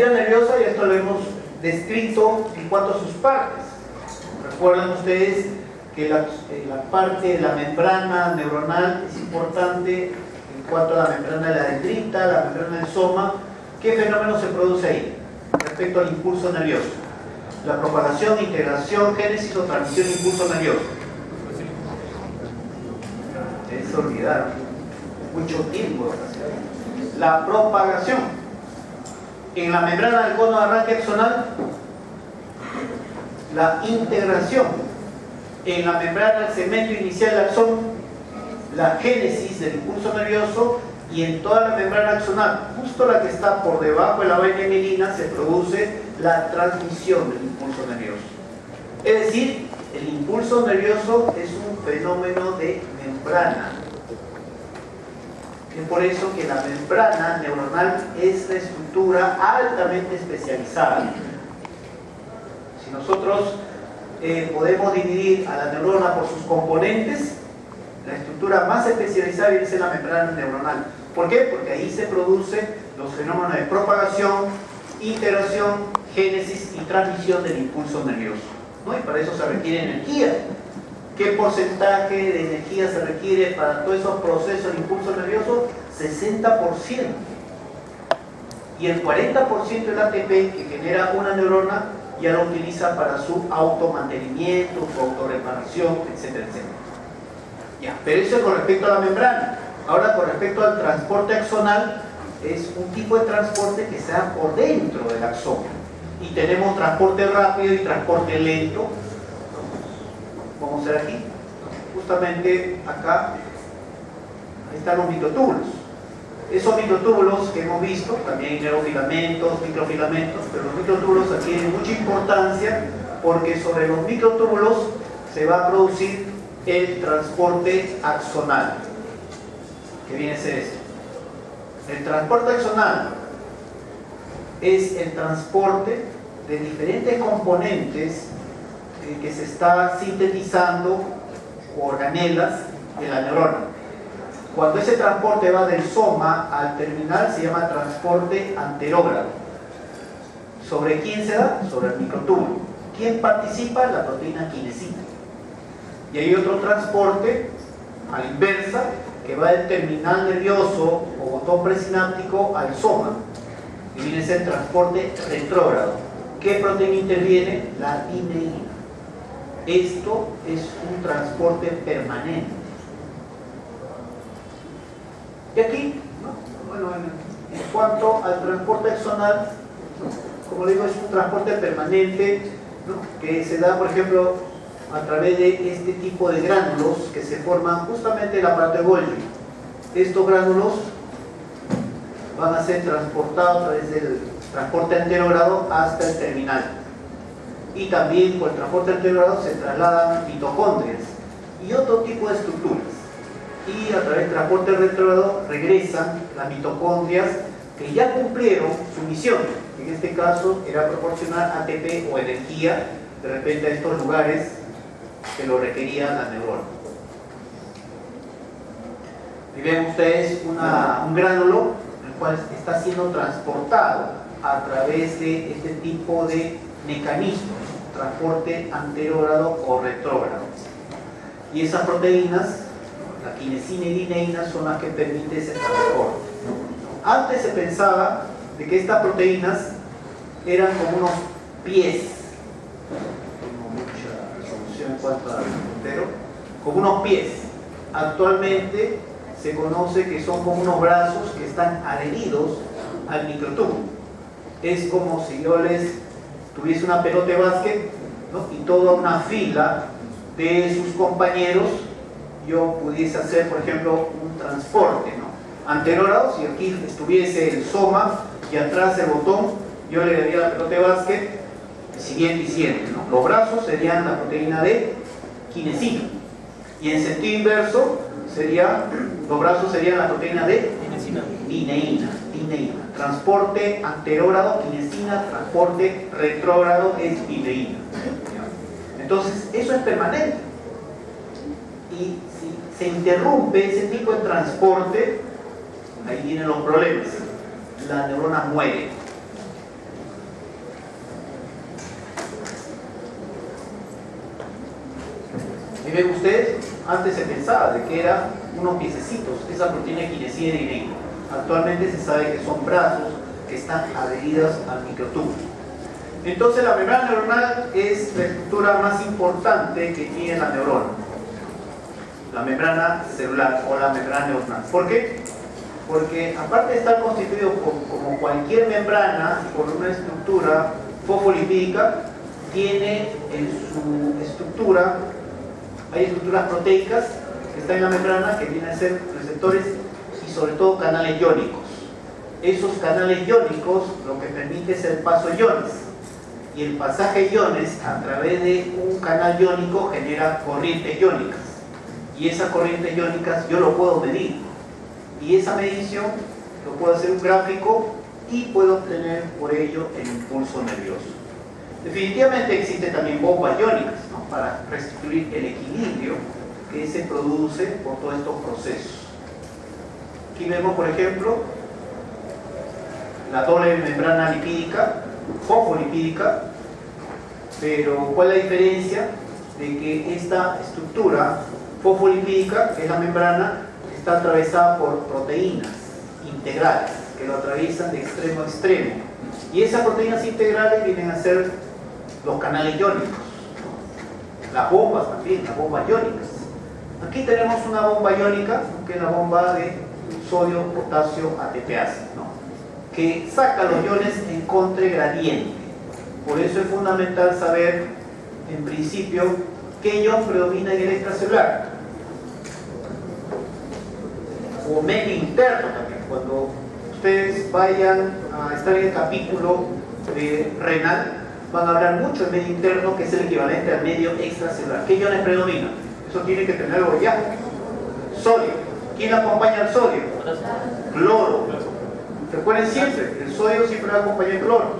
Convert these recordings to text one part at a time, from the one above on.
fibra nerviosa, y esto lo hemos descrito en cuanto a sus partes. Recuerdan ustedes que la parte de la membrana neuronal es importante en cuanto a la membrana de la dendrita, la membrana del soma. ¿Qué fenómeno se produce ahí respecto al impulso nervioso? La propagación, integración, génesis o transmisión de impulso nervioso. Ustedes se olvidaron. Mucho tiempo. La propagación. En la membrana del cono de arranque axonal, la integración. En la membrana del segmento inicial del axón, la génesis del impulso nervioso, y en toda la membrana axonal, justo la que está por debajo de la vaina mielina, se produce la transmisión del impulso nervioso. Es decir, el impulso nervioso es un fenómeno de membrana. Es por eso que la membrana neuronal es la estructura altamente especializada. Si nosotros podemos dividir a la neurona por sus componentes, la estructura más especializada es la membrana neuronal. ¿Por qué? Porque ahí se producen los fenómenos de propagación, integración, génesis y transmisión del impulso nervioso, ¿no? Y para eso se requiere energía. ¿Qué porcentaje de energía se requiere para todos esos procesos de impulso nervioso? 60%. Y el 40% del ATP que genera una neurona ya lo utiliza para su automantenimiento, su autorreparación, etcétera, etcétera. Ya, pero eso es con respecto a la membrana. Ahora, con respecto al transporte axonal, es un tipo de transporte que se da por dentro del axón. Y tenemos transporte rápido y transporte lento. Vamos a ver aquí. Justamente acá, ahí están los microtúbulos. Esos microtúbulos que hemos visto, también hay neurofilamentos, microfilamentos, pero los microtúbulos adquieren mucha importancia porque sobre los microtúbulos se va a producir el transporte axonal. ¿Qué viene a ser esto? El transporte axonal es el transporte de diferentes componentes que se está sintetizando organelas de la neurona. Cuando ese transporte va del soma al terminal se llama transporte anterógrado. ¿Sobre quién se da? Sobre el microtúbulo. ¿Quién participa? La proteína quinesina. Y hay otro transporte a la inversa que va del terminal nervioso o botón presináptico al soma, y viene a ser transporte retrógrado. ¿Qué proteína interviene? La ineína. Esto es un transporte permanente. Y aquí, ¿no? Bueno, en cuanto al transporte axonal, como digo, es un transporte permanente, ¿no? Que se da, por ejemplo, a través de este tipo de gránulos que se forman justamente en la parte de Golgi. Estos gránulos van a ser transportados a través del transporte anterógrado hasta el terminal. Y también por el transporte anterógrado se trasladan mitocondrias y otro tipo de estructuras. Y a través del transporte retrógrado regresan las mitocondrias que ya cumplieron su misión. En este caso era proporcionar ATP o energía de repente a estos lugares que lo requerían las neuronas. Y ven ustedes un gránulo el cual está siendo transportado a través de este tipo de mecanismos, transporte anterógrado o retrógrado. Y esas proteínas, la quinesina y lineína, son las que permiten ese transporte. Antes se pensaba de que estas proteínas eran como unos pies, tengo mucha resolución en cuanto al puntero, como unos pies. Actualmente se conoce que son como unos brazos que están adheridos al microtúbulo. Es como si yo les tuviese una pelota de básquet, ¿no? Y toda una fila de sus compañeros, yo pudiese hacer, por ejemplo, un transporte, ¿no? Anterógrado, si aquí estuviese el soma y atrás el botón, yo le daría la pelota de básquet, siguiente y siguiente, ¿no? Los brazos serían la proteína de quinesina, y en sentido inverso los brazos serían la proteína de lineína. Transporte anterógrado, quinesina; transporte retrógrado es lineína. Entonces, eso es permanente. Y si se interrumpe ese tipo de transporte, ahí vienen los problemas. La neurona muere. Ahí ven ustedes, antes se pensaba de que eran unos piececitos, esa proteína quinesina de Guinea. Actualmente se sabe que son brazos que están adheridos al microtúbulo. Entonces la membrana neuronal es la estructura más importante que tiene la neurona, la membrana celular o la membrana neuronal. ¿Por qué? Porque aparte de estar constituido como cualquier membrana por una estructura fosfolipídica, tiene en su estructura, hay estructuras proteicas que están en la membrana que vienen a ser receptores y sobre todo canales iónicos. Esos canales iónicos lo que permite es el paso de iones, y el pasaje de iones a través de un canal iónico genera corrientes iónicas, y esas corrientes iónicas yo lo puedo medir, y esa medición lo puedo hacer un gráfico y puedo obtener por ello el impulso nervioso. Definitivamente existen también bombas iónicas, ¿no?, para restituir el equilibrio que se produce por todos estos procesos. Aquí vemos, por ejemplo, la doble membrana lipídica, fosfolipídica, pero ¿cuál es la diferencia? De que esta estructura fosfolipídica, que es la membrana, está atravesada por proteínas integrales que lo atraviesan de extremo a extremo, y esas proteínas integrales vienen a ser los canales iónicos, ¿no? Las bombas también, las bombas iónicas. Aquí tenemos una bomba iónica, que es la bomba de sodio, potasio, ATPase, ¿no?, que saca los iones en contragradiente. Por eso es fundamental saber, en principio, qué ion predomina en el extracelular o medio interno también. Cuando ustedes vayan a estar en el capítulo de renal, van a hablar mucho del medio interno, que es el equivalente al medio extracelular. ¿Qué iones predominan? Eso tiene que tenerlo ya. Sodio. ¿Quién acompaña al sodio? Cloro. Recuerden siempre, el sodio siempre va a acompañar el cloro.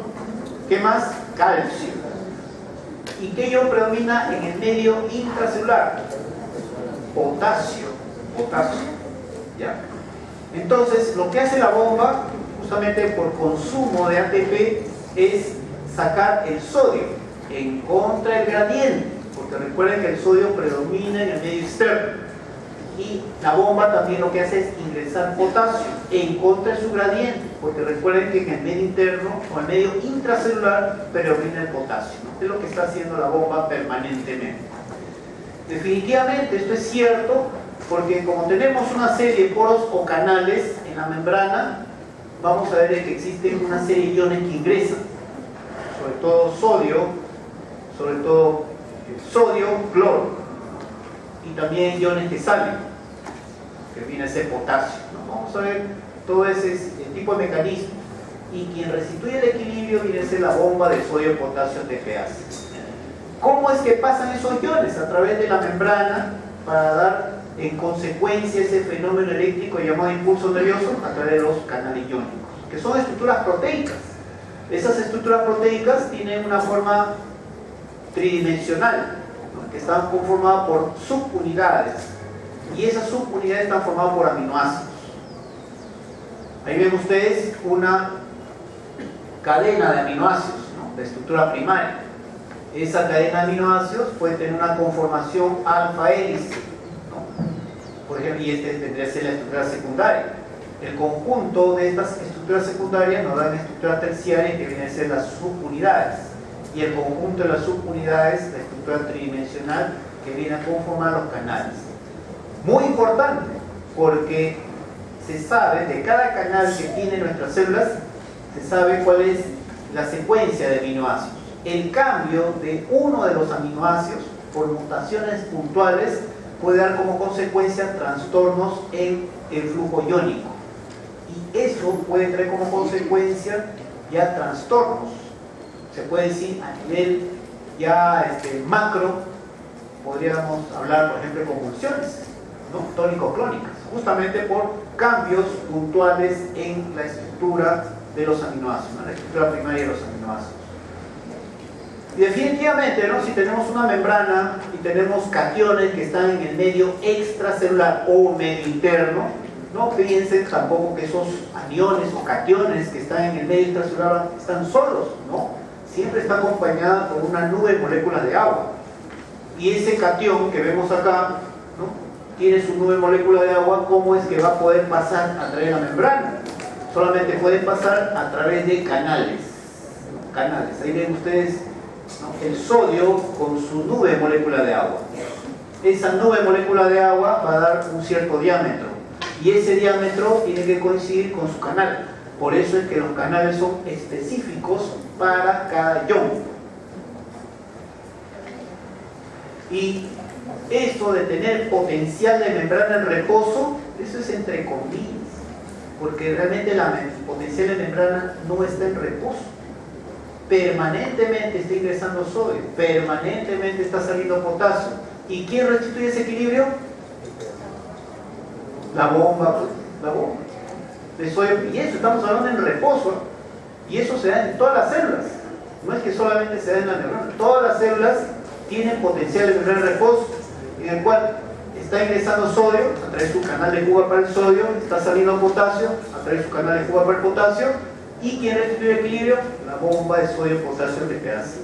¿Qué más? Calcio. ¿Y qué ion predomina en el medio intracelular? Potasio. Potasio. ¿Ya? Entonces, lo que hace la bomba, justamente por consumo de ATP, es sacar el sodio en contra del gradiente, porque recuerden que el sodio predomina en el medio externo, y la bomba también lo que hace es ingresar potasio en contra de su gradiente, porque recuerden que en el medio interno o el medio intracelular predomina el potasio, ¿no? Es lo que está haciendo la bomba permanentemente. Definitivamente esto es cierto, porque como tenemos una serie de poros o canales en la membrana, vamos a ver que existen una serie de iones que ingresan, sobre todo sodio, cloro, y también iones que salen, que viene a ser potasio, ¿no? Vamos a ver todo ese tipo de mecanismos, y quien restituye el equilibrio viene a ser la bomba de sodio, potasio, ATPase. ¿Cómo es que pasan esos iones? A través de la membrana, para dar en consecuencia ese fenómeno eléctrico llamado impulso nervioso, a través de los canales iónicos, que son estructuras proteicas. Esas estructuras proteicas tienen una forma tridimensional, ¿no?, que están conformadas por subunidades, y esas subunidades están formadas por aminoácidos. Ahí ven ustedes una cadena de aminoácidos, ¿no?, de estructura primaria. Esa cadena de aminoácidos puede tener una conformación alfa hélice, ¿no?, por ejemplo, y tendría que ser la estructura secundaria. El conjunto de estas estructuras secundarias nos dan estructuras terciarias, que vienen a ser las subunidades, y el conjunto de las subunidades, la estructura tridimensional, que viene a conformar los canales. Muy importante, porque se sabe de cada canal que tiene nuestras células, se sabe cuál es la secuencia de aminoácidos. El cambio de uno de los aminoácidos por mutaciones puntuales puede dar como consecuencia trastornos en el flujo iónico, y eso puede traer como consecuencia ya trastornos, se puede decir a nivel ya macro. Podríamos hablar, por ejemplo, de convulsiones, ¿no?, tónico-clónicas, justamente por cambios puntuales en la estructura de los aminoácidos, ¿no?, la estructura primaria de los aminoácidos. Y definitivamente, ¿no?, si tenemos una membrana y tenemos cationes que están en el medio extracelular o medio interno, no piensen tampoco que esos aniones o cationes que están en el medio extracelular están solos, ¿no? Siempre está acompañada por una nube de moléculas de agua. Y ese catión que vemos acá, ¿no?, tiene su nube molécula de agua. ¿Cómo es que va a poder pasar a través de la membrana? Solamente puede pasar a través de canales. Ahí ven ustedes, ¿no?, el sodio con su nube molécula de agua. Esa nube molécula de agua va a dar un cierto diámetro, y ese diámetro tiene que coincidir con su canal. Por eso es que los canales son específicos para cada ion. Y esto de tener potencial de membrana en reposo, eso es entre comillas, porque realmente el potencial de membrana no está en reposo. Permanentemente está ingresando sodio, permanentemente está saliendo potasio. ¿Y quién restituye ese equilibrio? La bomba, de sodio. Y eso estamos hablando en reposo, y eso se da en todas las células. No es que solamente se da en la neurona. Todas las células tienen potencial de membrana en reposo, en el cual está ingresando sodio a través de su canal de fuga para el sodio, está saliendo potasio a través de su canal de fuga para el potasio. ¿Y quién restituye el equilibrio? La bomba de sodio-potasio TPase.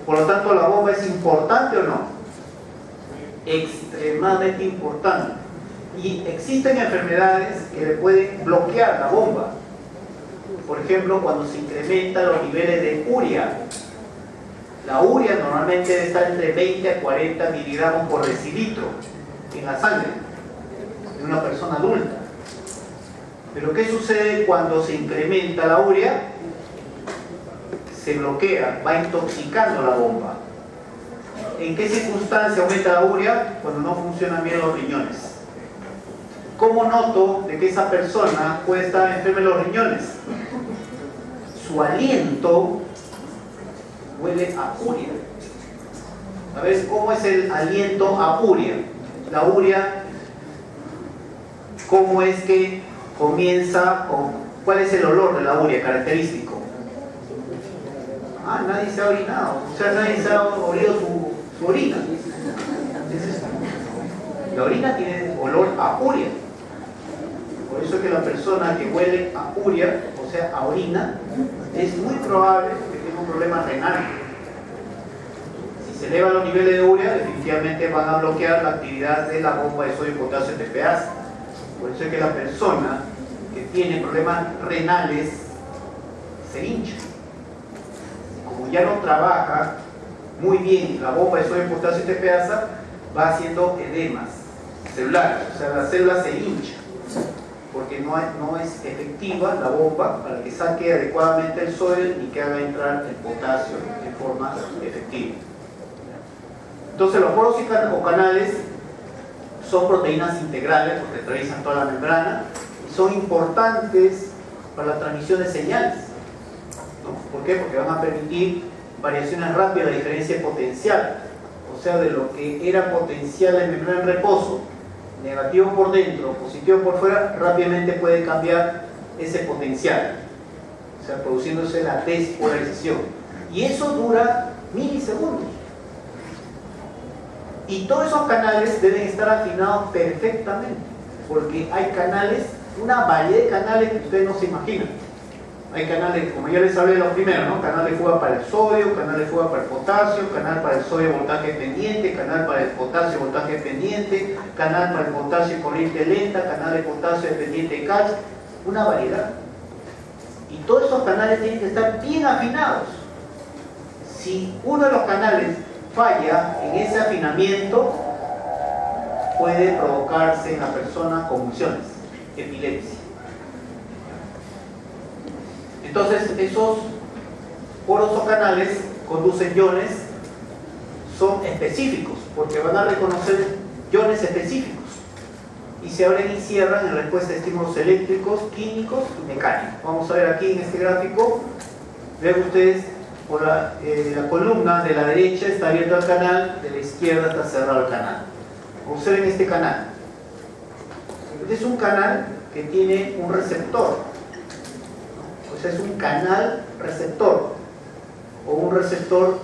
Por lo tanto, ¿la bomba es importante o no? Extremadamente importante. Y existen enfermedades que le pueden bloquear la bomba. Por ejemplo, cuando se incrementan los niveles de urea. La urea normalmente debe estar entre 20 a 40 miligramos por decilitro en la sangre de una persona adulta. Pero ¿qué sucede cuando se incrementa la urea? Se bloquea, va intoxicando la bomba. ¿En qué circunstancia aumenta la urea? Cuando no funcionan bien los riñones. ¿Cómo noto de que esa persona puede estar enferma de los riñones? Su aliento huele a urea. A ver, ¿cómo es el aliento a urea? La urea, ¿cómo es que comienza? ¿Cuál es el olor de la urea característico? Nadie se ha orinado, o sea, nadie se ha olido su orina. La orina tiene olor a urea. Por eso es que la persona que huele a urea, o sea, a orina, es muy probable que tenga un problema renal. Si se elevan los niveles de urea, definitivamente van a bloquear la actividad de la bomba de sodio-potasio TPase. Por eso es que la persona que tiene problemas renales se hincha. Como ya no trabaja muy bien la bomba de sodio-potasio TPase, va haciendo edemas celulares, o sea, la célula se hincha porque no es efectiva la bomba para que saque adecuadamente el sodio y que haga entrar el potasio de forma efectiva. Entonces los poros o canales son proteínas integrales porque atraviesan toda la membrana y son importantes para la transmisión de señales, ¿no? ¿Por qué? Porque van a permitir variaciones rápidas de la diferencia de potencial, o sea, de lo que era potencial de membrana en reposo, negativo por dentro, positivo por fuera, rápidamente puede cambiar ese potencial, o sea, produciéndose la despolarización. Y eso dura milisegundos. Y todos esos canales deben estar afinados perfectamente, porque hay canales, una variedad de canales que ustedes no se imaginan. Hay canales, como ya les hablé de los primeros, ¿no? Canal de fuga para el sodio, canal de fuga para el potasio, canal para el sodio voltaje pendiente, canal para el potasio voltaje pendiente, canal para el potasio corriente lenta, canal de potasio dependiente de CACH, una variedad. Y todos esos canales tienen que estar bien afinados. Si uno de los canales falla en ese afinamiento, puede provocarse en la persona convulsiones, epilepsia. Entonces, esos poros o canales conducen iones, son específicos, porque van a reconocer iones específicos y se abren y cierran en respuesta a estímulos eléctricos, químicos y mecánicos. Vamos a ver aquí en este gráfico, vean ustedes, por la columna de la derecha está abierto el canal, de la izquierda está cerrado el canal. Observen este canal. Este es un canal que tiene un receptor. Es un canal receptor o un receptor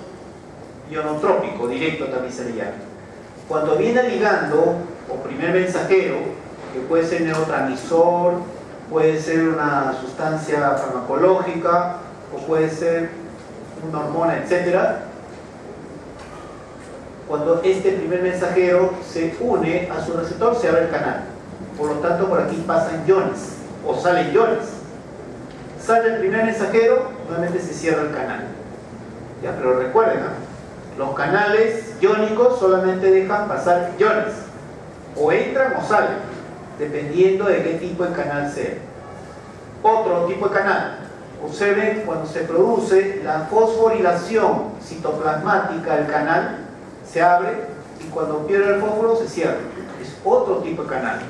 ionotrópico directo también se le llama. Cuando viene ligando o primer mensajero, que puede ser neurotransmisor, puede ser una sustancia farmacológica o puede ser una hormona, etc., cuando este primer mensajero se une a su receptor, se abre el canal. Por lo tanto, por aquí pasan iones, o salen iones. Sale el primer mensajero, nuevamente se cierra el canal. ¿Ya? Pero recuerden, ¿no? Los canales iónicos solamente dejan pasar iones. O entran o salen, dependiendo de qué tipo de canal sea. Otro tipo de canal. Observen cuando se produce la fosforilación citoplasmática del canal, se abre, y cuando pierde el fósforo se cierra. Es otro tipo de canal.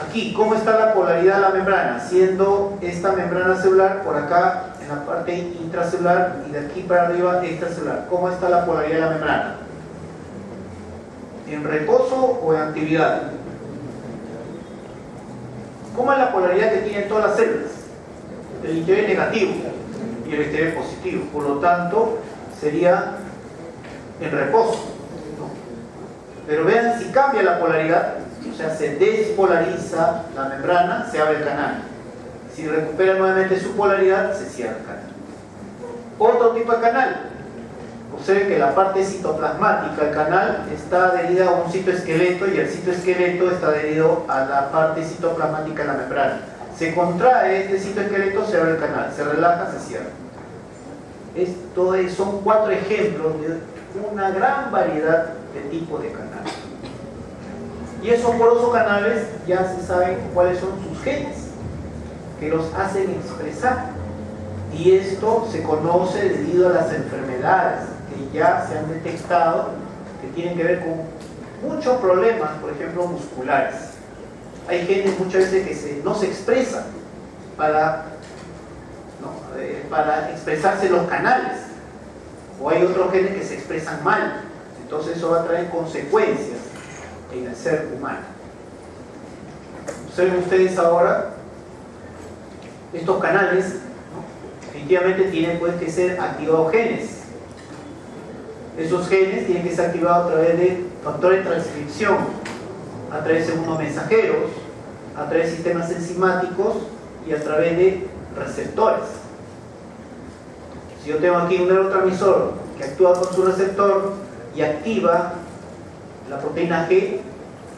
Aquí, ¿cómo está la polaridad de la membrana? Siendo esta membrana celular por acá en la parte intracelular y de aquí para arriba extracelular. ¿Cómo está la polaridad de la membrana? ¿En reposo o en actividad? ¿Cómo es la polaridad que tienen todas las células? El interior es negativo y el exterior es positivo. Por lo tanto, sería en reposo, ¿no? Pero vean si cambia la polaridad, o sea, se despolariza la membrana, se abre el canal. Si recupera nuevamente su polaridad, se cierra el canal. Otro tipo de canal. Observen que la parte citoplasmática del canal está adherida a un citoesqueleto y el citoesqueleto está adherido a la parte citoplasmática de la membrana. Se contrae este citoesqueleto, se abre el canal, se relaja, se cierra. Son 4 ejemplos de una gran variedad de tipos de canales. Y esos porosos canales ya se saben cuáles son sus genes, que los hacen expresar. Y esto se conoce debido a las enfermedades que ya se han detectado, que tienen que ver con muchos problemas, por ejemplo, musculares. Hay genes muchas veces que no se expresan para expresarse los canales, o hay otros genes que se expresan mal. Entonces eso va a traer consecuencias en el ser humano. Observen ustedes ahora estos canales, ¿no? Definitivamente tienen que ser activados genes. Esos genes tienen que ser activados a través de factores de transcripción, a través de segundos mensajeros, a través de sistemas enzimáticos y a través de receptores. Si yo tengo aquí un neurotransmisor que actúa con su receptor y activa la proteína G,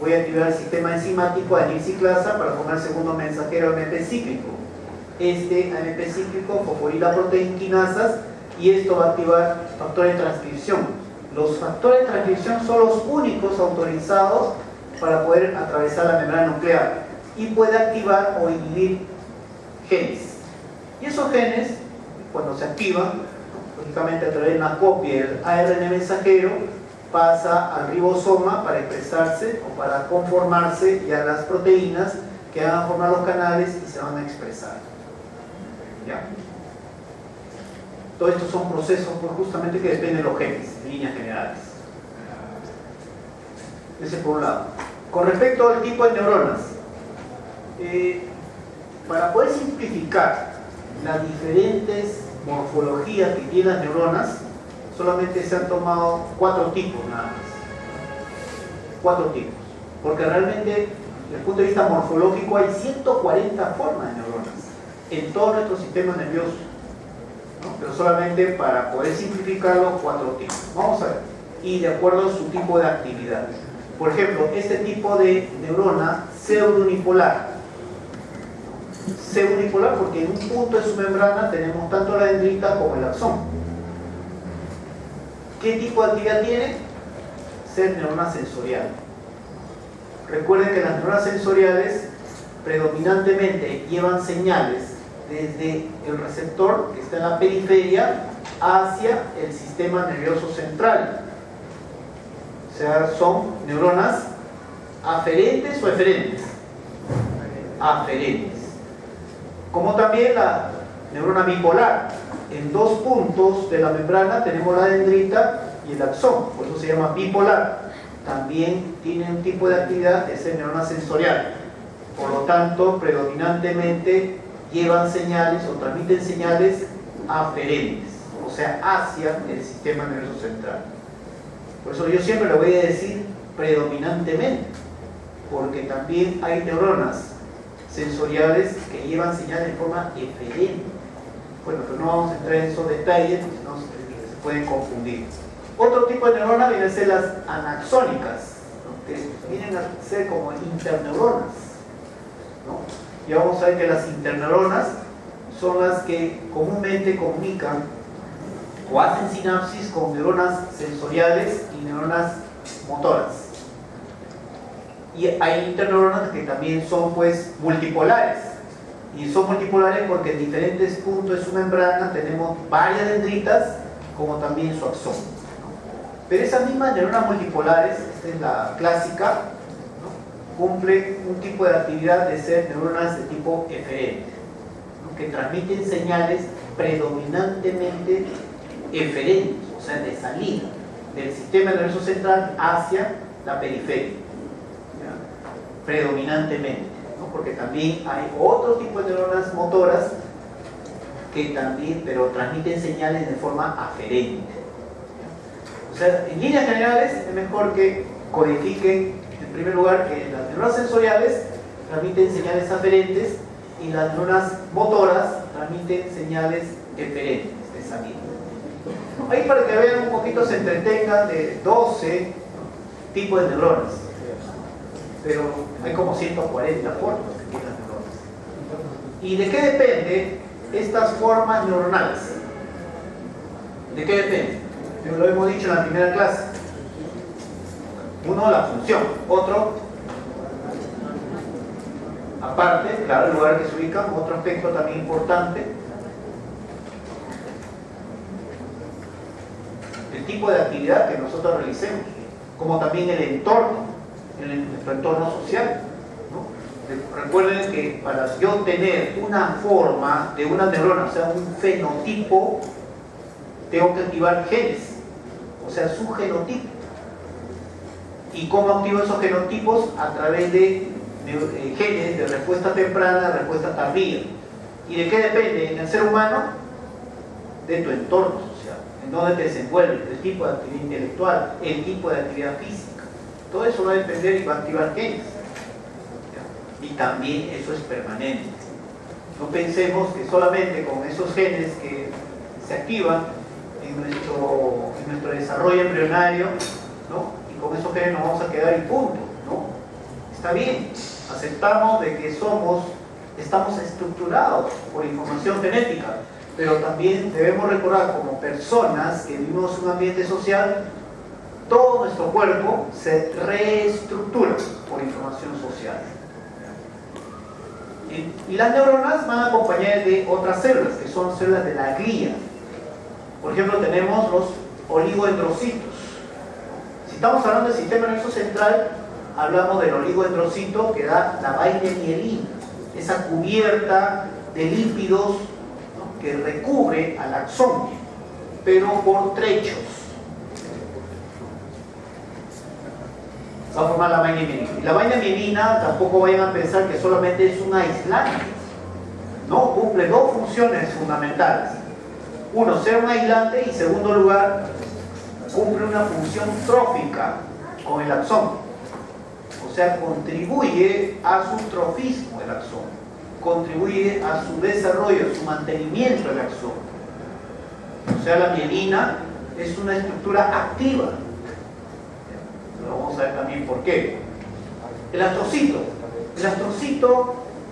voy a activar el sistema enzimático de anilciclasa para formar el segundo mensajero AMP cíclico. Este AMP cíclico fosforila proteinquinasas y esto va a activar factores de transcripción. Los factores de transcripción son los únicos autorizados para poder atravesar la membrana nuclear y puede activar o inhibir genes. Y esos genes, cuando se activan, lógicamente a través de una copia del ARN mensajero, pasa al ribosoma para expresarse o para conformarse ya las proteínas que van a formar los canales y se van a expresar. ¿Ya? Todos estos son procesos justamente que dependen de los genes, en líneas generales. Ese por un lado. Con respecto al tipo de neuronas, para poder simplificar las diferentes morfologías que tienen las neuronas, solamente se han tomado 4 tipos nada más. 4 tipos. Porque realmente, desde el punto de vista morfológico, hay 140 formas de neuronas en todo nuestro sistema nervioso, ¿no? Pero solamente para poder simplificarlo, 4 tipos. Vamos a ver. Y de acuerdo a su tipo de actividad. Por ejemplo, este tipo de neurona pseudounipolar. Pseudounipolar porque en un punto de su membrana tenemos tanto la dendrita como el axón. ¿Qué tipo de actividad tiene? Ser neurona sensorial. Recuerden que las neuronas sensoriales predominantemente llevan señales desde el receptor que está en la periferia hacia el sistema nervioso central. O sea, son neuronas aferentes o eferentes. Aferentes. Como también la neurona bipolar. En 2 puntos de la membrana tenemos la dendrita y el axón, por eso se llama bipolar. También tiene un tipo de actividad de ser neurona sensorial. Por lo tanto, predominantemente llevan señales o transmiten señales aferentes, o sea, hacia el sistema nervioso central. Por eso yo siempre le voy a decir predominantemente, porque también hay neuronas sensoriales que llevan señales de forma eferente. Bueno, pero no vamos a entrar en esos detalles, porque no se pueden confundir. Otro tipo de neuronas vienen a ser las anaxónicas, ¿no? Que vienen a ser como interneuronas, ¿no? Ya vamos a ver que las interneuronas son las que comúnmente comunican o hacen sinapsis con neuronas sensoriales y neuronas motoras. Y hay interneuronas que también son pues multipolares, y son multipolares porque en diferentes puntos de su membrana tenemos varias dendritas como también su axón, ¿no? Pero esas mismas neuronas multipolares, esta es la clásica, ¿no? Cumple un tipo de actividad de ser neuronas de tipo eferente, ¿no? Que transmiten señales predominantemente eferentes, o sea, de salida del sistema nervioso central hacia la periferia, ¿ya? Predominantemente, ¿no? Porque también hay otro tipo de neuronas motoras que también, pero transmiten señales de forma aferente, ¿ya? O sea, en líneas generales es mejor que codifiquen en primer lugar que las neuronas sensoriales transmiten señales aferentes y las neuronas motoras transmiten señales eferentes de salida. Ahí para que vean un poquito, se entretengan, de 12 tipos de neuronas, pero hay como 140 formas que tienen las neuronas. ¿Y de qué depende estas formas neuronales? ¿De qué depende? Lo hemos dicho en la primera clase. Uno, la función. Otro, aparte, claro, el lugar que se ubica. Otro aspecto también importante, el tipo de actividad que nosotros realicemos, como también el entorno, nuestro entorno social, ¿no? Recuerden que para yo tener una forma de una neurona, o sea, un fenotipo, tengo que activar genes, o sea, su genotipo. ¿Y cómo activo esos genotipos? A través de genes de respuesta temprana, de respuesta tardía. ¿Y de qué depende en el ser humano? De tu entorno social, en dónde te desenvuelves, el tipo de actividad intelectual, el tipo de actividad física. Todo eso va a depender y va a activar genes, ¿ya? Y también eso es permanente. No pensemos que solamente con esos genes que se activan en nuestro desarrollo embrionario, ¿no? Y con esos genes nos vamos a quedar y punto, ¿no? Está bien, aceptamos de que estamos estructurados por información genética, pero también debemos recordar, como personas que vivimos un ambiente social, todo nuestro cuerpo se reestructura por información social. Y las neuronas van acompañadas de otras células, que son células de la glía. Por ejemplo, tenemos los oligodendrocitos. Si estamos hablando del sistema nervioso central, hablamos del oligodendrocito que da la vaina mielina, esa cubierta de lípidos, ¿no? Que recubre al axón, pero por trechos. Va a formar la vaina mielina. Y la vaina mielina, tampoco vayan a pensar que solamente es un aislante. No, cumple dos funciones fundamentales. Uno, ser un aislante, y segundo lugar, cumple una función trófica con el axón. O sea, contribuye a su trofismo el axón, contribuye a su desarrollo, a su mantenimiento del axón. O sea, la mielina es una estructura activa. Pero vamos a ver también por qué. El astrocito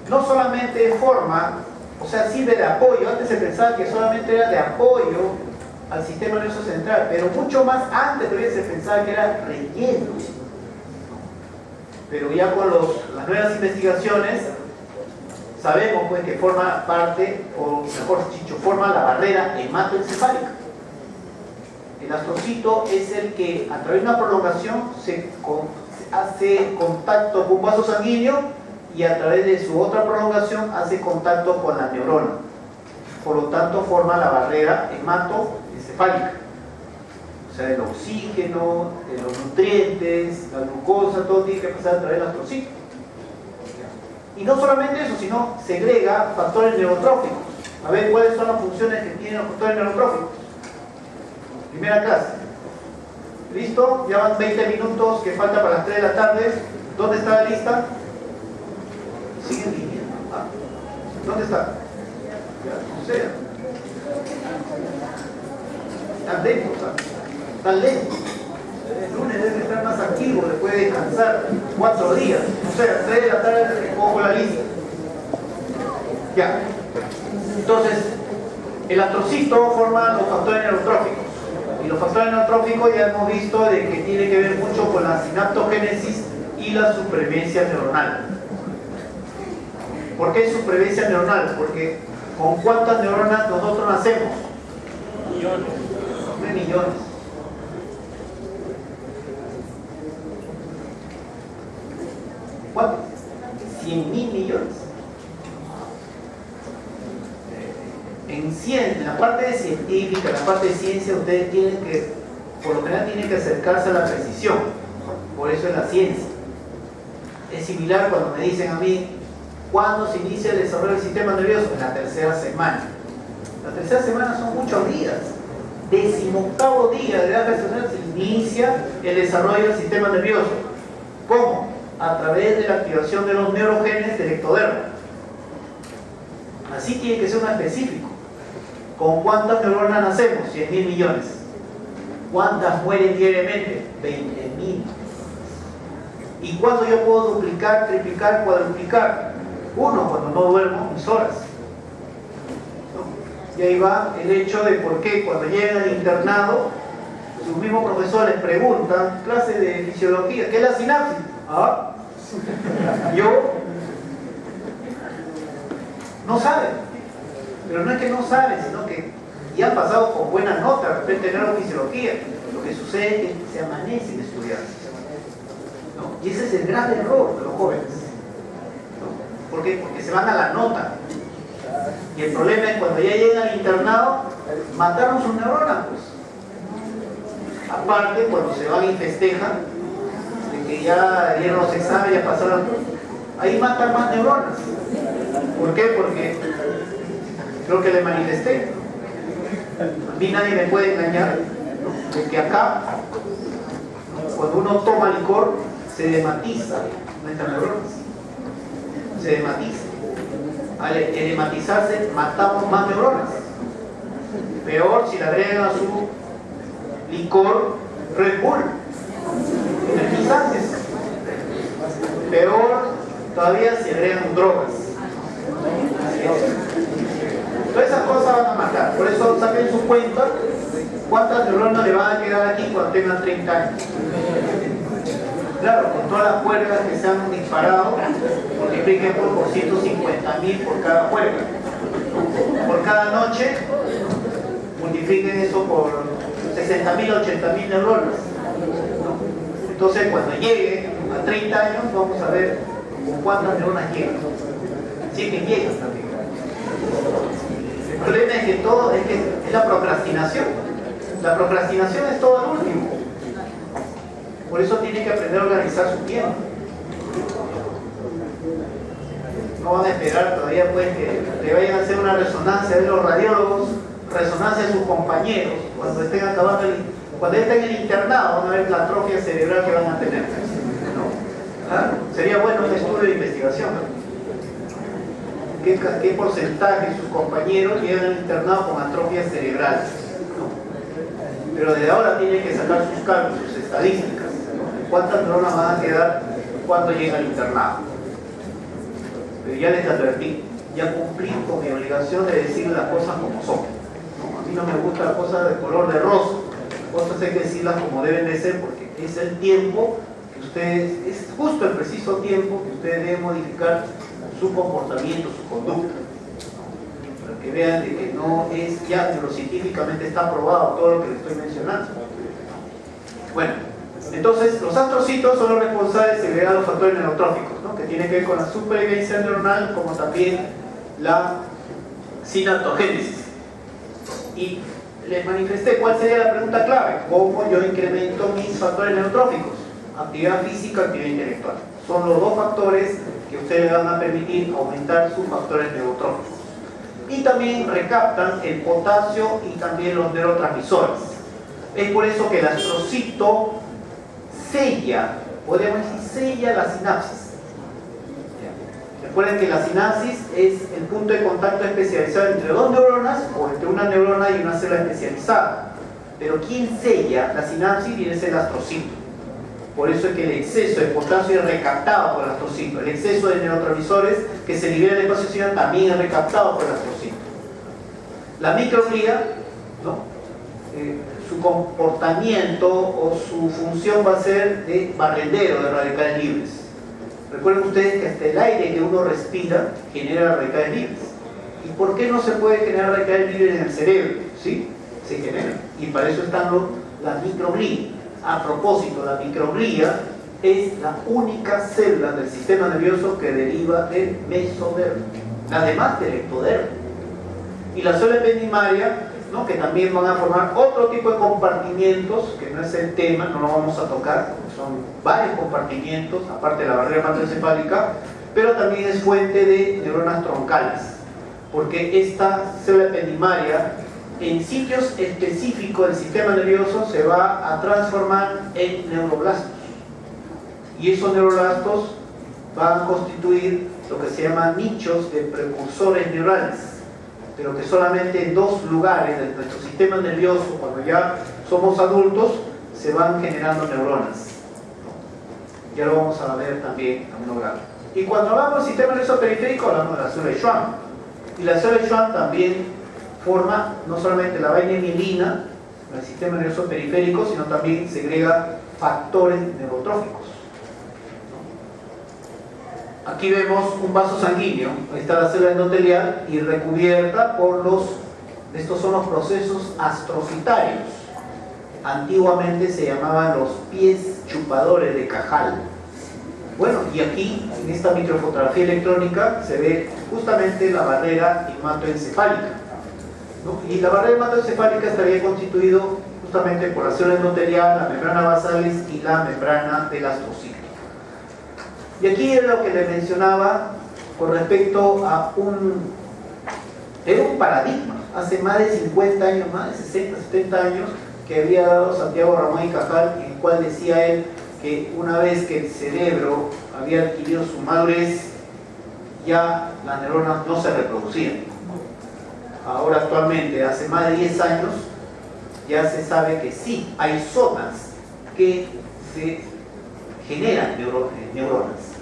no solamente forma, o sea, sirve de apoyo. Antes se pensaba que solamente era de apoyo al sistema nervioso central, pero mucho más antes todavía se pensaba que era relleno. Pero ya con las nuevas investigaciones sabemos pues que forma parte, o mejor dicho, forma la barrera hematoencefálica. El astrocito es el que a través de una prolongación hace contacto con un vaso sanguíneo y a través de su otra prolongación hace contacto con la neurona. Por lo tanto forma la barrera hematoencefálica. O sea, el oxígeno, los nutrientes, la glucosa, todo tiene que pasar a través del astrocito. Y no solamente eso, sino segrega factores neurotróficos. A ver cuáles son las funciones que tienen los factores neurotróficos. Primera clase. ¿Listo? Ya van 20 minutos que falta para las 3 de la tarde. ¿Dónde está la lista? Siguen viniendo. ¿Ah? ¿Dónde está? Ya, no sé. Están dentro, ¿sabes? Están lentos. El lunes debe estar más activo, después de descansar 4 días. O sea, 3 de la tarde cojo la lista. Ya. Entonces, el astrocito forma los factores neurotróficos. Y los factores neurotróficos ya hemos visto de que tiene que ver mucho con la sinaptogénesis y la supervivencia neuronal. ¿Por qué supervivencia neuronal? Porque ¿con cuántas neuronas nosotros nacemos? Millones. 9 millones. ¿Cuántos? 100.000 millones. En la parte científica, en la parte de ciencia, ustedes tienen que, por lo general, tienen que acercarse a la precisión. Por eso es la ciencia. Es similar cuando me dicen a mí, ¿cuándo se inicia el desarrollo del sistema nervioso? En la 3ª semana. La 3ª semana son muchos días. 18º día de edad gestacional se inicia el desarrollo del sistema nervioso. ¿Cómo? A través de la activación de los neurogenes del ectodermo. Así tiene que ser un específico. ¿Con cuántas neuronas nacemos? 100.000 millones. ¿Cuántas mueren diariamente? 20.000. ¿Y cuándo yo puedo duplicar, triplicar, cuadruplicar? 1, cuando no duermo mis horas. ¿No? Y ahí va el hecho de por qué cuando llegan al internado, sus mismos profesores preguntan, clase de fisiología, ¿qué es la sinapsis? Ah, yo no saben. Pero no es que no saben, sino que ya han pasado con buenas notas, de repente en neurofisiología. Lo que sucede es que se amanecen estudiando. ¿No? Y ese es el gran error de los jóvenes. ¿No? ¿Por qué? Porque se van a la nota. Y el problema es cuando ya llegan al internado, mataron sus neuronas, pues. Aparte, cuando se van y festejan, de que ya dieron los exámenes, ya pasaron, ahí matan más neuronas. ¿Por qué? Porque creo que le manifesté. A mí nadie me puede engañar, ¿no? De que acá, cuando uno toma licor, se dematiza nuestras neuronas. Se dematiza. Al edematizarse, matamos más neuronas. Peor si le agregan a su licor Red Bull, energizantes. Peor todavía si agregan drogas. Todas esas cosas van a matar. Por eso saquen su cuenta cuántas neuronas le van a quedar aquí cuando tengan 30 años. Claro, con todas las cuerdas que se han disparado, multipliquen por 150.000 por cada cuerda. Por cada noche, multipliquen eso por 60.000, 80.000 neuronas. Entonces, cuando llegue a 30 años, vamos a ver con cuántas neuronas llegan. Sí que llegan también. El problema es que todo es la procrastinación. La procrastinación es todo al último. Por eso tiene que aprender a organizar su tiempo. No van a esperar todavía pues que le vayan a hacer una resonancia de los radiólogos, resonancia de sus compañeros, cuando estén acabando cuando estén en el internado, van a ver la atrofia cerebral que van a tener. ¿No? Claro, sería bueno un estudio de investigación, ¿no? ¿Qué porcentaje de sus compañeros llegan al internado con atrofia cerebral? ¿No? Pero desde ahora tienen que sacar sus cálculos, sus estadísticas. ¿No? ¿Cuántas neuronas van a quedar cuando lleguen al internado? Pero ya les advertí, ya cumplí con mi obligación de decir las cosas como son. ¿No? A mí no me gusta las cosas de color de rosa. Las cosas hay que decirlas como deben de ser porque es el tiempo que ustedes, es justo el preciso tiempo que ustedes deben modificar su comportamiento, su conducta, ¿no? Para que vean de que no es ya neurocientíficamente está probado todo lo que les estoy mencionando. Bueno, entonces los astrocitos son los responsables de segregar los factores neurotróficos, ¿no? Que tienen que ver con la supervivencia neuronal como también la sinaptogénesis. Y les manifesté cuál sería la pregunta clave: ¿cómo yo incremento mis factores neurotróficos? Actividad física, actividad intelectual. Son los dos factores que ustedes le van a permitir aumentar sus factores neurotróficos. Y también recaptan el potasio y también los neurotransmisores. Es por eso que el astrocito sella, podríamos decir, sella la sinapsis. Recuerden que la sinapsis es el punto de contacto especializado entre dos neuronas o entre una neurona y una célula especializada. pero quien sella la sinapsis viene a ser el astrocito. Por eso es que el exceso de potasio es recaptado por el astrocito. El exceso de neurotransmisores que se libera del espacio sinovial también es recaptado por el astrocito. La microglía, ¿no? Su comportamiento o su función va a ser de barrendero de radicales libres. Recuerden ustedes que hasta el aire que uno respira genera radicales libres. ¿Y por qué no se puede generar radicales libres en el cerebro? ¿Sí? Se generan. Y para eso están las microglías. A propósito, la microglía es la única célula del sistema nervioso que deriva del mesodermo. Las demás del ectodermo. Y la célula ependimaria, ¿no? Que también van a formar otro tipo de compartimientos, que no es el tema, no lo vamos a tocar, son varios compartimientos, aparte de la barrera hematoencefálica, pero también es fuente de neuronas troncales, porque esta célula ependimaria en sitios específicos del sistema nervioso se va a transformar en neuroblastos, y esos neuroblastos van a constituir lo que se llama nichos de precursores neurales, pero que solamente en dos lugares de nuestro sistema nervioso, cuando ya somos adultos, se van generando neuronas. Ya lo vamos a ver también a un grado. Y cuando hablamos del sistema nervioso periférico, hablamos de la célula de Schwann. Y la célula de Schwann también forma no solamente la vaina mielina, el sistema nervioso periférico, sino también segrega factores neurotróficos. Aquí vemos un vaso sanguíneo, ahí está la célula endotelial y recubierta por estos son los procesos astrocitarios. Antiguamente se llamaban los pies chupadores de Cajal. Bueno, y aquí en esta microfotografía electrónica se ve justamente la barrera hematoencefálica, ¿no? Y la barrera hematoencefálica estaría constituido justamente por la célula endotelial, la membrana basalis y la membrana del astrocito. Y aquí es lo que les mencionaba con respecto a era un paradigma, hace más de 50 años, más de 60, 70 años, que había dado Santiago Ramón y Cajal, en el cual decía él que una vez que el cerebro había adquirido su madurez, ya las neuronas no se reproducían. Ahora actualmente, hace más de 10 años, ya se sabe que sí, hay zonas que se generan neuronas.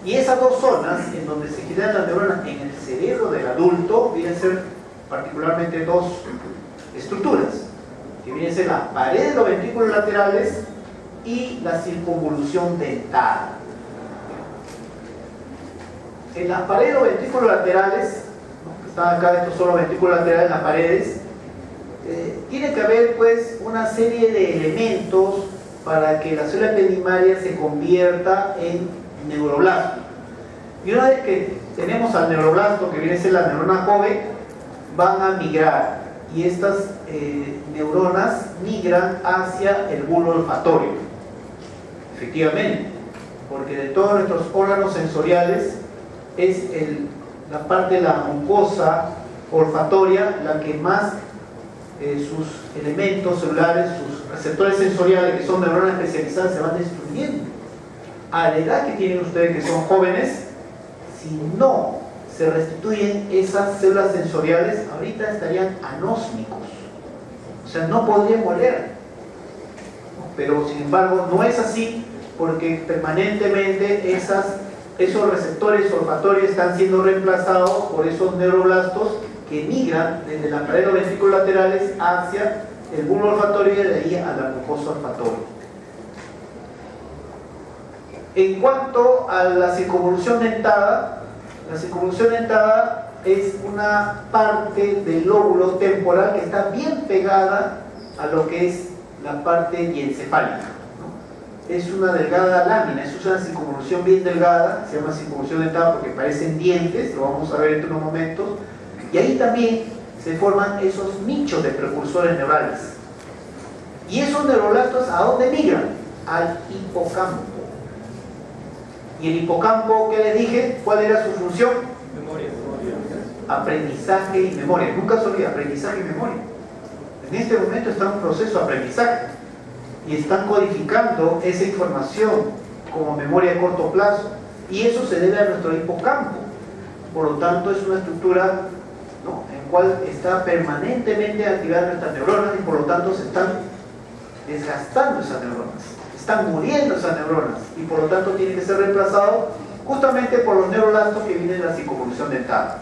Y esas dos zonas en donde se generan las neuronas en el cerebro del adulto vienen a ser particularmente dos estructuras, que vienen a ser las paredes de los ventrículos laterales y la circunvolución dentada. En las paredes de los ventrículos laterales, ¿no? Que están acá, estos son los ventrículos laterales en las paredes, tiene que haber pues una serie de elementos para que la célula ependimaria se convierta en neuroblasto. Y una vez que tenemos al neuroblasto, que viene a ser la neurona joven, van a migrar y estas neuronas migran hacia el bulbo olfatorio. Efectivamente, porque de todos nuestros órganos sensoriales es la parte de la mucosa olfatoria la que más sus elementos celulares, sus receptores sensoriales, que son neuronas especializadas, se van destruyendo. A la edad que tienen ustedes, que son jóvenes, si no se restituyen esas células sensoriales, ahorita estarían anósmicos, o sea, no podrían oler. Pero sin embargo no es así, porque permanentemente esos receptores olfatorios están siendo reemplazados por esos neuroblastos que migran desde la pared de los ventrículos laterales hacia el bulbo olfatorio y de ahí a la mucosa olfatoria. En cuanto a la circunvolución dentada, la circunvolución dentada es una parte del lóbulo temporal que está bien pegada a lo que es la parte diencefálica, ¿no? Es una delgada lámina, es una circunvolución bien delgada, se llama circunvolución dentada porque parecen dientes, lo vamos a ver en unos momentos, y ahí también se forman esos nichos de precursores neurales. ¿Y esos neuroblastos a dónde migran? Al hipocampo. ¿Y el hipocampo, qué les dije? ¿Cuál era su función? Memoria. Aprendizaje y memoria. Nunca se olvida, aprendizaje y memoria. En este momento está en un proceso de aprendizaje y están codificando esa información como memoria a corto plazo, y eso se debe a nuestro hipocampo. Por lo tanto, es una estructura, ¿no?, en cual está permanentemente activando estas neuronas y por lo tanto se están desgastando esas neuronas, están muriendo esas neuronas y por lo tanto tiene que ser reemplazado justamente por los neurolastos que vienen de la circunvolución dental.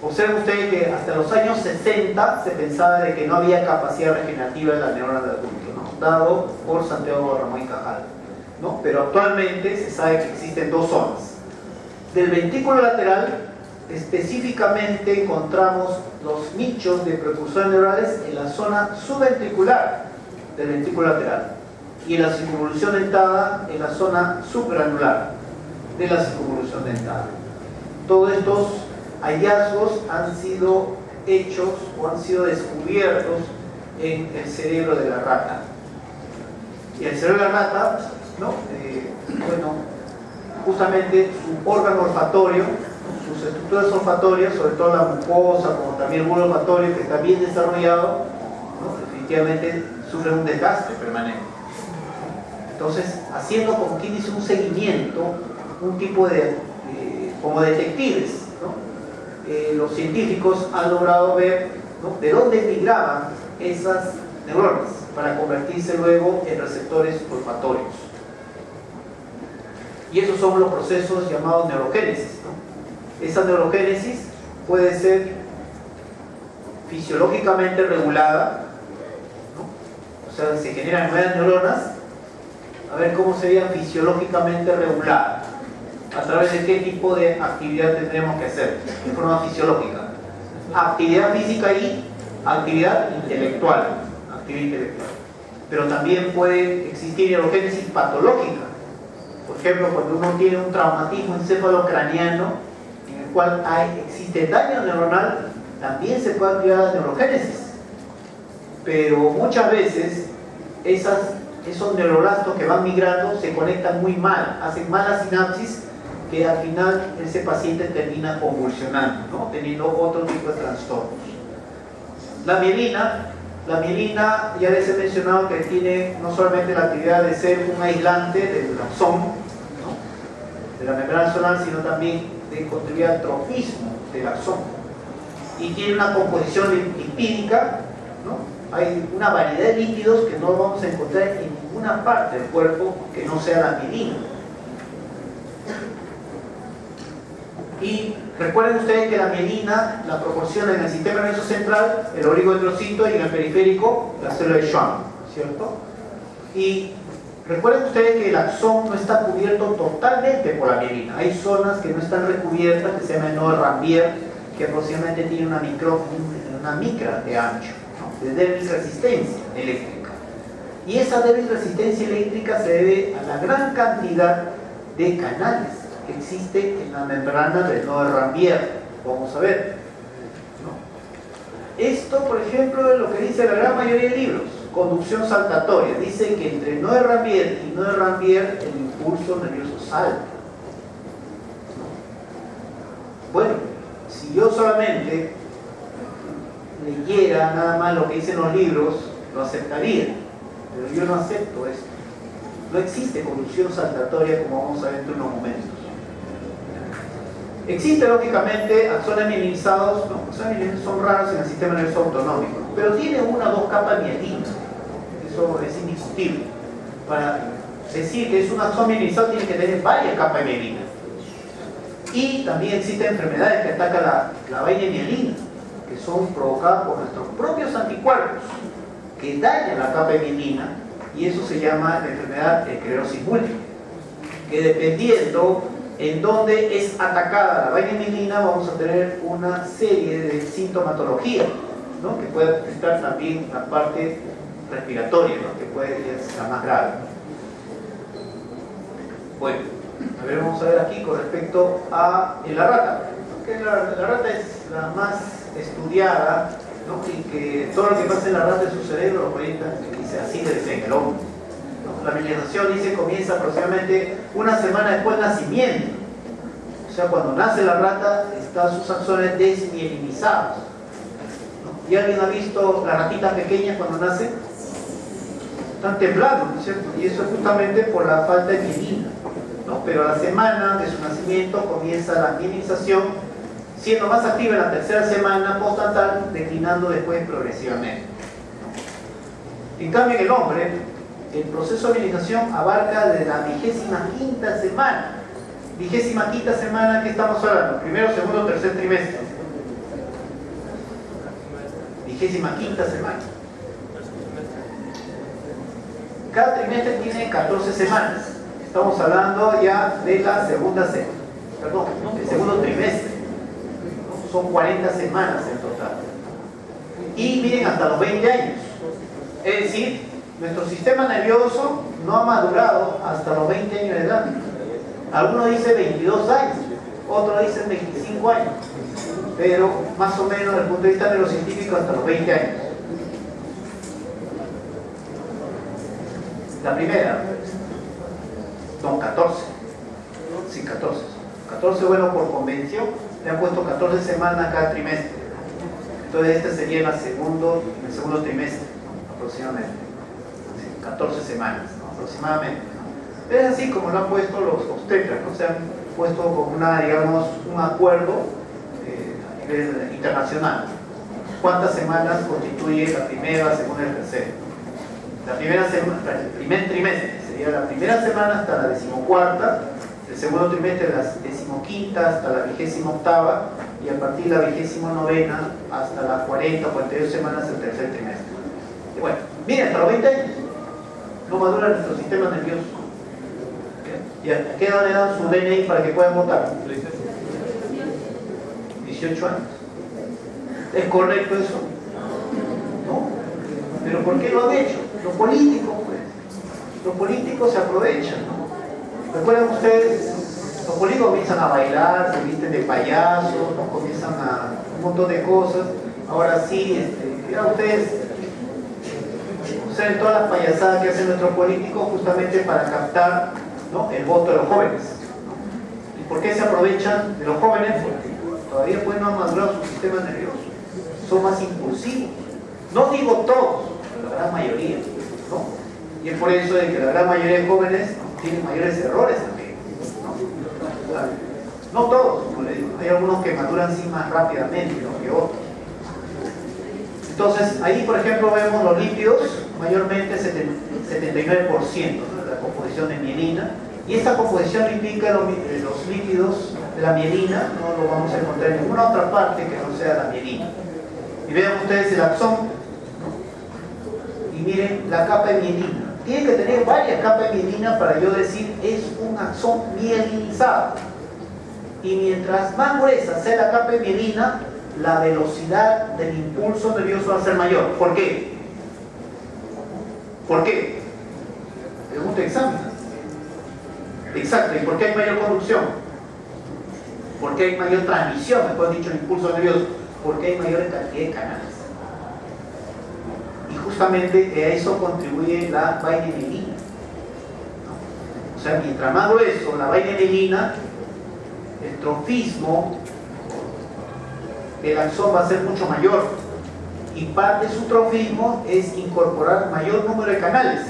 Observen ustedes que hasta los años 60 se pensaba de que no había capacidad regenerativa en las neuronas del adulto, ¿no? Dado por Santiago Ramón y Cajal, ¿no? Pero actualmente se sabe que existen dos zonas. Del ventrículo lateral específicamente encontramos los nichos de precursores neurales en la zona subventricular del ventrículo lateral y en la circunvolución dentada en la zona subgranular de la circunvolución dentada. Todos estos hallazgos han sido hechos o han sido descubiertos en el cerebro de la rata. Y el cerebro de la rata, ¿no? Justamente su órgano olfatorio, sus estructuras olfatorias, sobre todo la mucosa, como también el bulbo olfatorio, que está bien desarrollado, ¿no? Definitivamente sufre un desgaste permanente. Entonces, haciendo como quien dice un seguimiento, un tipo de como detectives, ¿no? Los científicos han logrado ver, ¿no?, de dónde migraban esas neuronas para convertirse luego en receptores olfatorios. Y esos son los procesos llamados neurogénesis, ¿no? Esa neurogénesis puede ser fisiológicamente regulada, ¿no? O sea, se generan nuevas neuronas. A ver cómo sería fisiológicamente regulada. ¿A través de qué tipo de actividad tendremos que hacer? De forma fisiológica. Actividad física y actividad intelectual. Pero también puede existir neurogénesis patológica. Por ejemplo, cuando uno tiene un traumatismo encefalocraniano en el cual existe daño neuronal, también se puede activar la neurogénesis. Pero muchas veces esos neurolastos que van migrando se conectan muy mal, hacen malas sinapsis, que al final ese paciente termina convulsionando, ¿no?, teniendo otro tipo de trastornos. La mielina, ya les he mencionado que tiene no solamente la actividad de ser un aislante del axón, ¿no?, de la membrana axonal, sino también de contribuir al tropismo del axón. Y tiene una composición lipídica, ¿no? Hay una variedad de lípidos que no vamos a encontrar en ninguna parte del cuerpo que no sea la mielina. Y recuerden ustedes que la mielina la proporciona en el sistema nervioso central el oligodendrocito y en el periférico la célula de Schwann, ¿cierto? Y recuerden ustedes que el axón no está cubierto totalmente por la mielina. Hay zonas que no están recubiertas, que se llama el nodo de Rambier, que aproximadamente tiene una micra de ancho, ¿no?, de débil resistencia eléctrica. Y esa débil resistencia eléctrica se debe a la gran cantidad de canales que existe en la membrana del nodo de Rambier. Vamos a ver, ¿no? Esto, por ejemplo, es lo que dice la gran mayoría de libros. Conducción saltatoria. Dice que entre nodo de Rambier y nodo de Rambier el impulso nervioso salta, ¿no? Bueno, si yo solamente leyera nada más lo que dicen los libros, lo aceptaría, pero yo no acepto esto. No existe conducción saltatoria, como vamos a ver dentro de unos momentos. Existen lógicamente axones mielinizados, ¿no? Axones mielinizados son raros en el sistema nervioso autonómico, pero tiene una o dos capas mielinas. Eso es indiscutible. Para decir que es un axón mielinizado tiene que tener varias capas de mielina. Y también existen enfermedades que atacan la vaina de mielina, que son provocadas por nuestros propios anticuerpos, que dañan la capa de mielina, y eso se llama la enfermedad de esclerosis múltiple, que dependiendo en dónde es atacada la vaina de mielina, vamos a tener una serie de sintomatología, ¿no?, que puede afectar también la parte respiratoria, ¿no?, que puede ser la más grave. Bueno, a ver, vamos a ver aquí con respecto a la rata. Que la rata es la más estudiada, ¿no?, y que todo lo que pasa en la rata de su cerebro lo proyecta, dice, así debe ser en el hombre, ¿no? La mielinización, dice, comienza aproximadamente una semana después del nacimiento. O sea, cuando nace la rata, están sus axones desmielinizados, ¿no? ¿Y alguien ha visto las ratitas pequeñas cuando nacen? Están temblando, ¿no es cierto? Y eso es justamente por la falta de mielina, ¿no? Pero a la semana de su nacimiento comienza la mielinización siendo más activa en la tercera semana postnatal, declinando después progresivamente. En cambio, en el hombre, el proceso de mielinización abarca desde la 25ª semana. 25ª semana, ¿qué estamos hablando? Primero, segundo, tercer trimestre. 25ª semana. Cada trimestre tiene 14 semanas. Estamos hablando ya de la segunda semana. Perdón, el segundo trimestre. Son 40 semanas en total. Y miren, hasta los 20 años. Es decir, nuestro sistema nervioso no ha madurado hasta los 20 años de edad. Algunos dicen 22 años, otros dicen 25 años. Pero más o menos desde el punto de vista neurocientífico hasta los 20 años. La primera, son 14. Sí, 14. 14, bueno, por convención, le han puesto 14 semanas cada trimestre. Entonces este sería el segundo trimestre, aproximadamente. 14 semanas, ¿no? Aproximadamente, ¿no? Es así como lo han puesto los obstetras, ¿no? Se han puesto con digamos, un acuerdo a nivel internacional. ¿Cuántas semanas constituye la primera, la segunda y la tercera? La primera semana, el primer trimestre sería la primera semana hasta la 14ª, el segundo trimestre la 15ª hasta la 28ª y a partir de la 29ª hasta las 40 o 42 semanas el tercer trimestre. Y bueno, miren, hasta los 20 años no madura nuestro sistema nervioso. ¿Y a qué edad le dan su DNI para que puedan votar? 18 años. ¿Es correcto eso? ¿No? ¿Pero por qué lo han hecho? Los políticos, pues. Los políticos se aprovechan, ¿no? ¿Recuerdan ustedes? Los políticos comienzan a bailar, se visten de payasos, ¿no? Comienzan a un montón de cosas. Ahora sí, ya ustedes observen todas las payasadas que hacen nuestros políticos justamente para captar, ¿no?, el voto de los jóvenes, ¿no? ¿Y por qué se aprovechan de los jóvenes? Porque todavía pues no han madurado su sistema nervioso, son más impulsivos. No digo todos, pero la gran mayoría, ¿no? Y es por eso de que la gran mayoría de jóvenes, ¿no?, tienen mayores errores también, ¿no? No todos, como les digo, hay algunos que maduran sí más rápidamente, ¿no?, que otros. Entonces, ahí por ejemplo vemos los lípidos, mayormente 79%, ¿no?, de la composición de mielina, y esta composición lipídica de los lípidos de la mielina no lo vamos a encontrar en ninguna otra parte que no sea la mielina. Y vean ustedes el axón, ¿no? Y miren la capa de mielina. Tiene que tener varias capas de mielina para yo decir es un axón mielinizado. Y mientras más gruesa sea la capa de mielina, la velocidad del impulso nervioso va a ser mayor. ¿Por qué? ¿Por qué? Pregunta de examen. Exacto. ¿Y por qué hay mayor conducción? ¿Por qué hay mayor transmisión, mejor dicho, el impulso nervioso? Porque hay mayor cantidad de canales. Y justamente a eso contribuye la vaina-mielina, ¿no? O sea, mientras más grueso la vaina-mielina, el trofismo del axón va a ser mucho mayor. Y parte de su trofismo es incorporar mayor número de canales.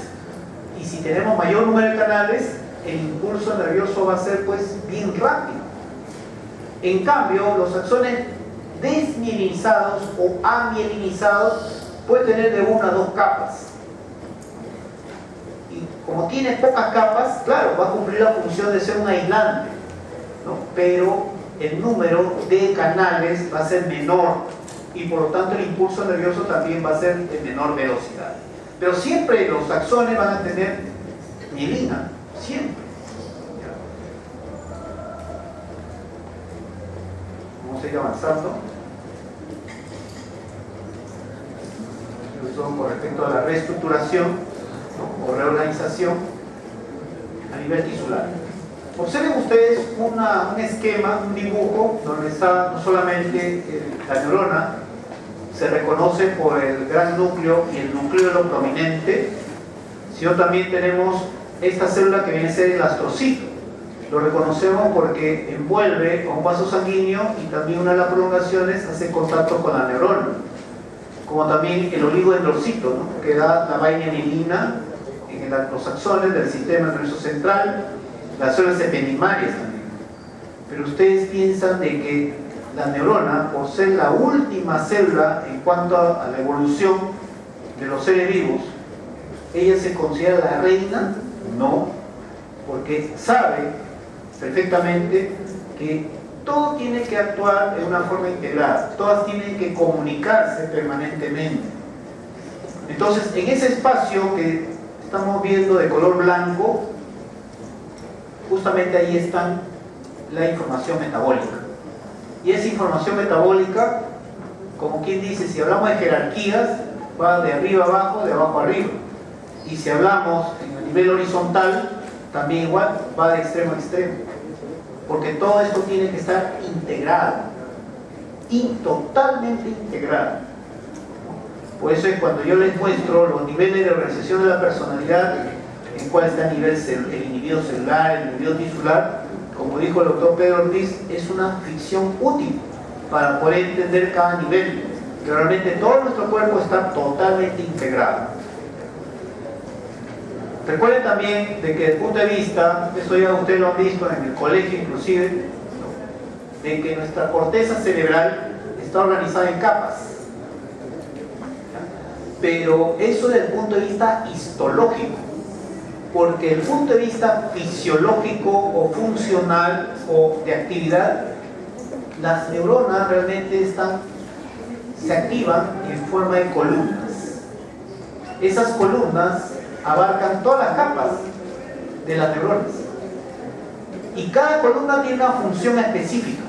Y si tenemos mayor número de canales, el impulso nervioso va a ser pues bien rápido. En cambio, los axones desmielinizados o amielinizados pueden tener de 1 a 2 capas. Y como tiene pocas capas, claro, va a cumplir la función de ser un aislante, ¿no? Pero el número de canales va a ser menor y por lo tanto el impulso nervioso también va a ser de menor velocidad. Pero siempre los axones van a tener mielina, siempre. Vamos a ir avanzando. Eso con respecto a la reestructuración, ¿no?, o reorganización a nivel tisular. Observen ustedes un esquema, un dibujo, donde está no solamente la neurona, se reconoce por el gran núcleo y el nucleolo prominente, sino también tenemos esta célula que viene a ser el astrocito. Lo reconocemos porque envuelve a un vaso sanguíneo y también una de las prolongaciones hace contacto con la neurona, como también el oligodendrocito, ¿no?, que da la vaina mielina en los axones del sistema nervioso central, las células ependimarias también. Pero ustedes piensan de que la neurona, por ser la última célula en cuanto a la evolución de los seres vivos, ella se considera la reina. No, porque sabe perfectamente que todo tiene que actuar de una forma integrada, todas tienen que comunicarse permanentemente. Entonces, en ese espacio que estamos viendo de color blanco, justamente ahí está la información metabólica. Y esa información metabólica, como quien dice, si hablamos de jerarquías, va de arriba a abajo, de abajo a arriba. Y si hablamos en el nivel horizontal, también igual, va de extremo a extremo. Porque todo esto tiene que estar integrado, totalmente integrado. Por eso es cuando yo les muestro los niveles de organización de la personalidad, en cuál está el nivel el individuo celular, el individuo tisular, como dijo el doctor Pedro Ortiz, es una ficción útil para poder entender cada nivel. Que realmente todo nuestro cuerpo está totalmente integrado. Recuerden también de que desde el punto de vista, eso ya ustedes lo han visto en el colegio inclusive, de que nuestra corteza cerebral está organizada en capas. Pero eso desde el punto de vista histológico, porque desde el punto de vista fisiológico o funcional o de actividad, las neuronas realmente se activan en forma de columnas. Esas columnas abarcan todas las capas de las neuronas y cada columna tiene una función específica,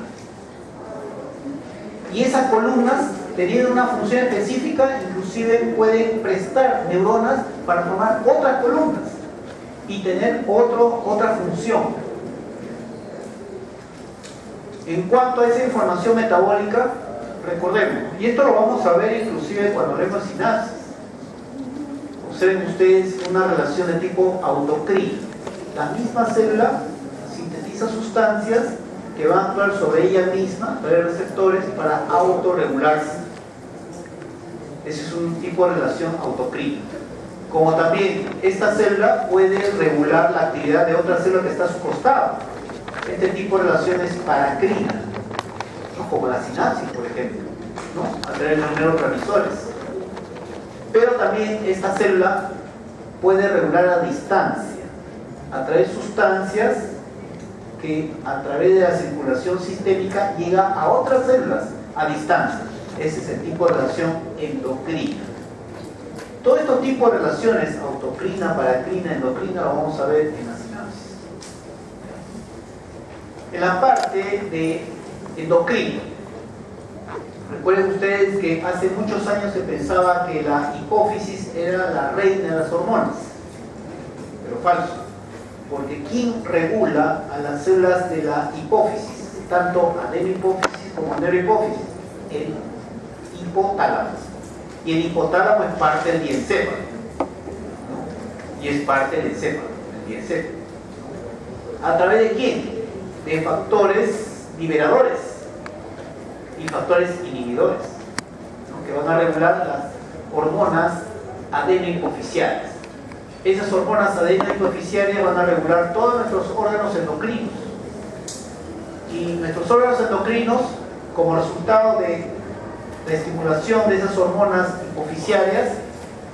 y esas columnas, teniendo una función específica, inclusive pueden prestar neuronas para formar otras columnas y tener otra función. En cuanto a esa información metabólica, recordemos, y esto lo vamos a ver inclusive cuando hablemos de sinapsis. Observen ustedes una relación de tipo autocrín. La misma célula sintetiza sustancias que van a actuar sobre ella misma, sobre receptores, para autorregularse. Ese es un tipo de relación autocrín. Como también esta célula puede regular la actividad de otra célula que está a su costado. Este tipo de relaciones paracrinas, ¿no? Como la sinapsis, por ejemplo, ¿no? A través de los neurotransmisores. Pero también esta célula puede regular a distancia, a través de sustancias que a través de la circulación sistémica llega a otras células a distancia. Ese es el tipo de relación endocrina. Todos estos tipos de relaciones, autocrina, paracrina, endocrina, lo vamos a ver en la sinapsis. En la parte de endocrina, recuerden ustedes que hace muchos años se pensaba que la hipófisis era la reina de las hormonas, pero falso, porque ¿quién regula a las células de la hipófisis? Tanto adenohipófisis como neurohipófisis, el hipotálamo. Y el hipotálamo es parte del diencéfalo, ¿no? Y es parte del encéfalo, del diencéfalo. ¿A través de quién? De factores liberadores y factores inhibidores, ¿no? Que van a regular las hormonas adenohipofisiales. Esas hormonas adenohipofisiales van a regular todos nuestros órganos endocrinos. Y nuestros órganos endocrinos, como resultado de la estimulación de esas hormonas hipofisiarias,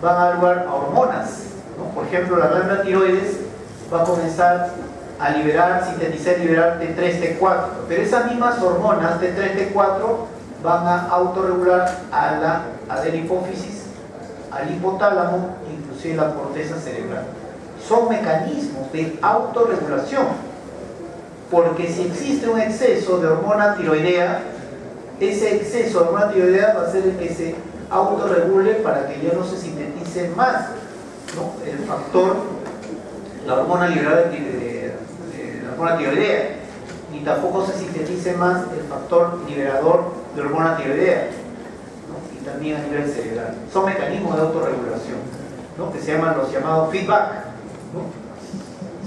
van a dar lugar a hormonas, ¿no? Por ejemplo, la glándula tiroides va a comenzar a liberar, sintetizar y liberar T3, T4, pero esas mismas hormonas T3, T4 van a autorregular a la adenihipófisis, al hipotálamo, inclusive la corteza cerebral. Son mecanismos de autorregulación, porque si existe un exceso de hormona tiroidea, ese exceso de hormona tiroidea va a ser el que se autorregule para que ya no se sintetice más, ¿no? El factor, la hormona liberada de la hormona tiroidea, ni tampoco se sintetice más el factor liberador de hormona tiroidea, ¿no? Y también a nivel cerebral. Son mecanismos de autorregulación, ¿no? Que se llaman los llamados feedback, ¿no?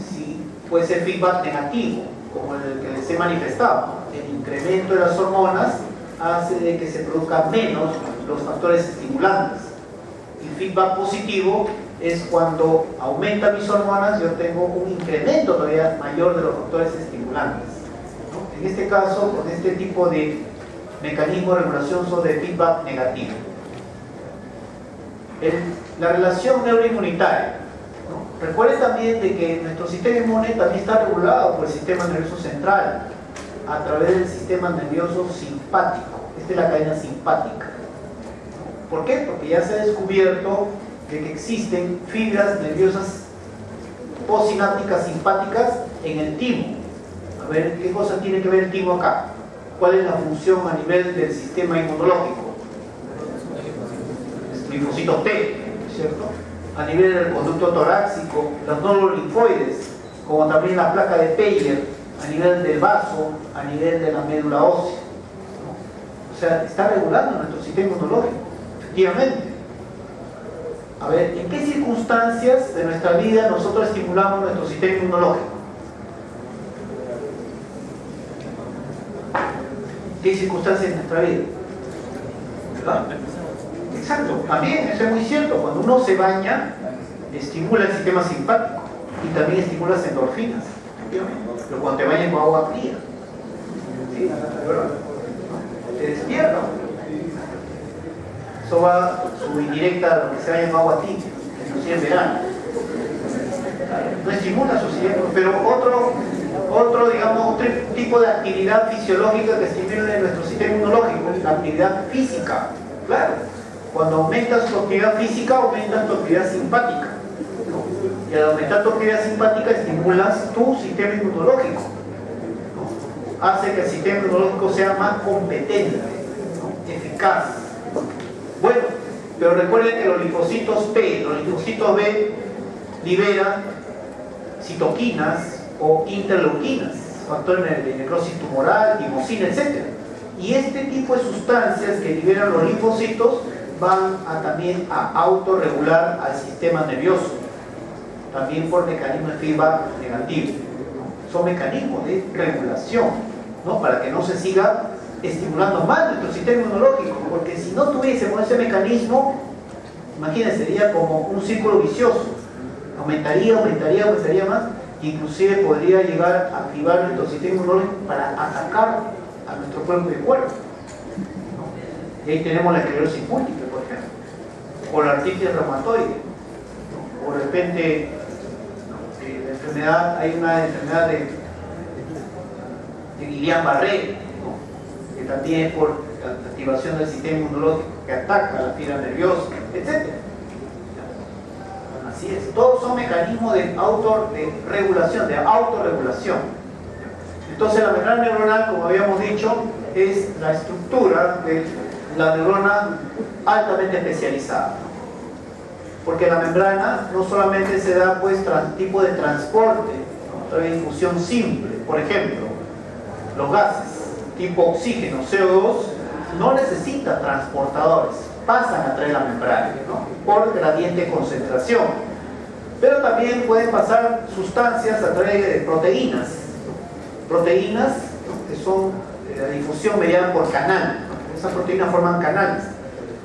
Si puede ser feedback negativo, como el que les he manifestado, el incremento de las hormonas hace de que se produzcan menos los factores estimulantes. Y feedback positivo es cuando aumenta mis hormonas, yo tengo un incremento todavía mayor de los factores estimulantes, ¿no? En este caso, con este tipo de mecanismos de regulación son de feedback negativo. La relación neuroinmunitaria, ¿no? Recuerden también de que nuestro sistema inmune también está regulado por el sistema nervioso central a través del sistema nervioso simpático. Esta es la cadena simpática. ¿Por qué? Porque ya se ha descubierto de que existen fibras nerviosas postsinápticas simpáticas en el timo. A ver, ¿qué cosa tiene que ver el timo acá? ¿Cuál es la función a nivel del sistema inmunológico? Linfocitos T, ¿cierto? A nivel del conducto torácico, los nódulos linfoides, como también la placa de Peyer, a nivel del vaso, a nivel de la médula ósea, ¿no? O sea, está regulando nuestro sistema inmunológico, efectivamente. A ver, ¿en qué circunstancias de nuestra vida nosotros estimulamos nuestro sistema inmunológico? ¿Qué circunstancias en nuestra vida? ¿Verdad? Exacto, también eso es muy cierto. Cuando uno se baña, estimula el sistema simpático y también estimula las endorfinas. Pero cuando te bañas con agua fría, ¿sí? Te despierta. Eso va su indirecta a lo que se baña con agua tibia, inclusive en verano. No estimula su sistema, pero otro digamos, tipo de actividad fisiológica que estimula nuestro sistema inmunológico es la actividad física. Claro. Cuando aumentas tu actividad física, aumentas tu actividad simpática, ¿no? Y al aumentar tu actividad simpática, estimulas tu sistema inmunológico, ¿no? Hace que el sistema inmunológico sea más competente, ¿no? Eficaz. Bueno, pero recuerden que los linfocitos T, los linfocitos B liberan citoquinas o interleuquinas, factores de necrosis tumoral, timosina, etc. Y este tipo de sustancias que liberan los linfocitos van también a autorregular al sistema nervioso, también por mecanismos de feedback negativo, ¿no? Son mecanismos de regulación, ¿no? Para que no se siga estimulando más nuestro sistema inmunológico, porque si no tuviésemos ese mecanismo, imagínense, sería como un círculo vicioso, aumentaría más, inclusive podría llegar a activar nuestro sistema inmunológico para atacar a nuestro propio cuerpo. Y ahí tenemos la esclerosis múltiple, por ejemplo, o la artritis reumatoide, ¿no? O de repente la enfermedad, hay una enfermedad de Guillain-Barré, ¿no? Que también es por la activación del sistema inmunológico que ataca la fibra nerviosa, etc. Así es, todos son mecanismos de autorregulación. Entonces la membrana neuronal, como habíamos dicho, es la estructura de la neurona altamente especializada, porque la membrana no solamente se da pues tipo de transporte, ¿no? De difusión simple. Por ejemplo, los gases tipo oxígeno, CO2, no necesitan transportadores, pasan a través de la membrana, ¿no? Por gradiente de concentración, pero también pueden pasar sustancias a través de proteínas, ¿no? Proteínas, ¿no? Que son la difusión mediada por canal. Esas proteínas forman canales,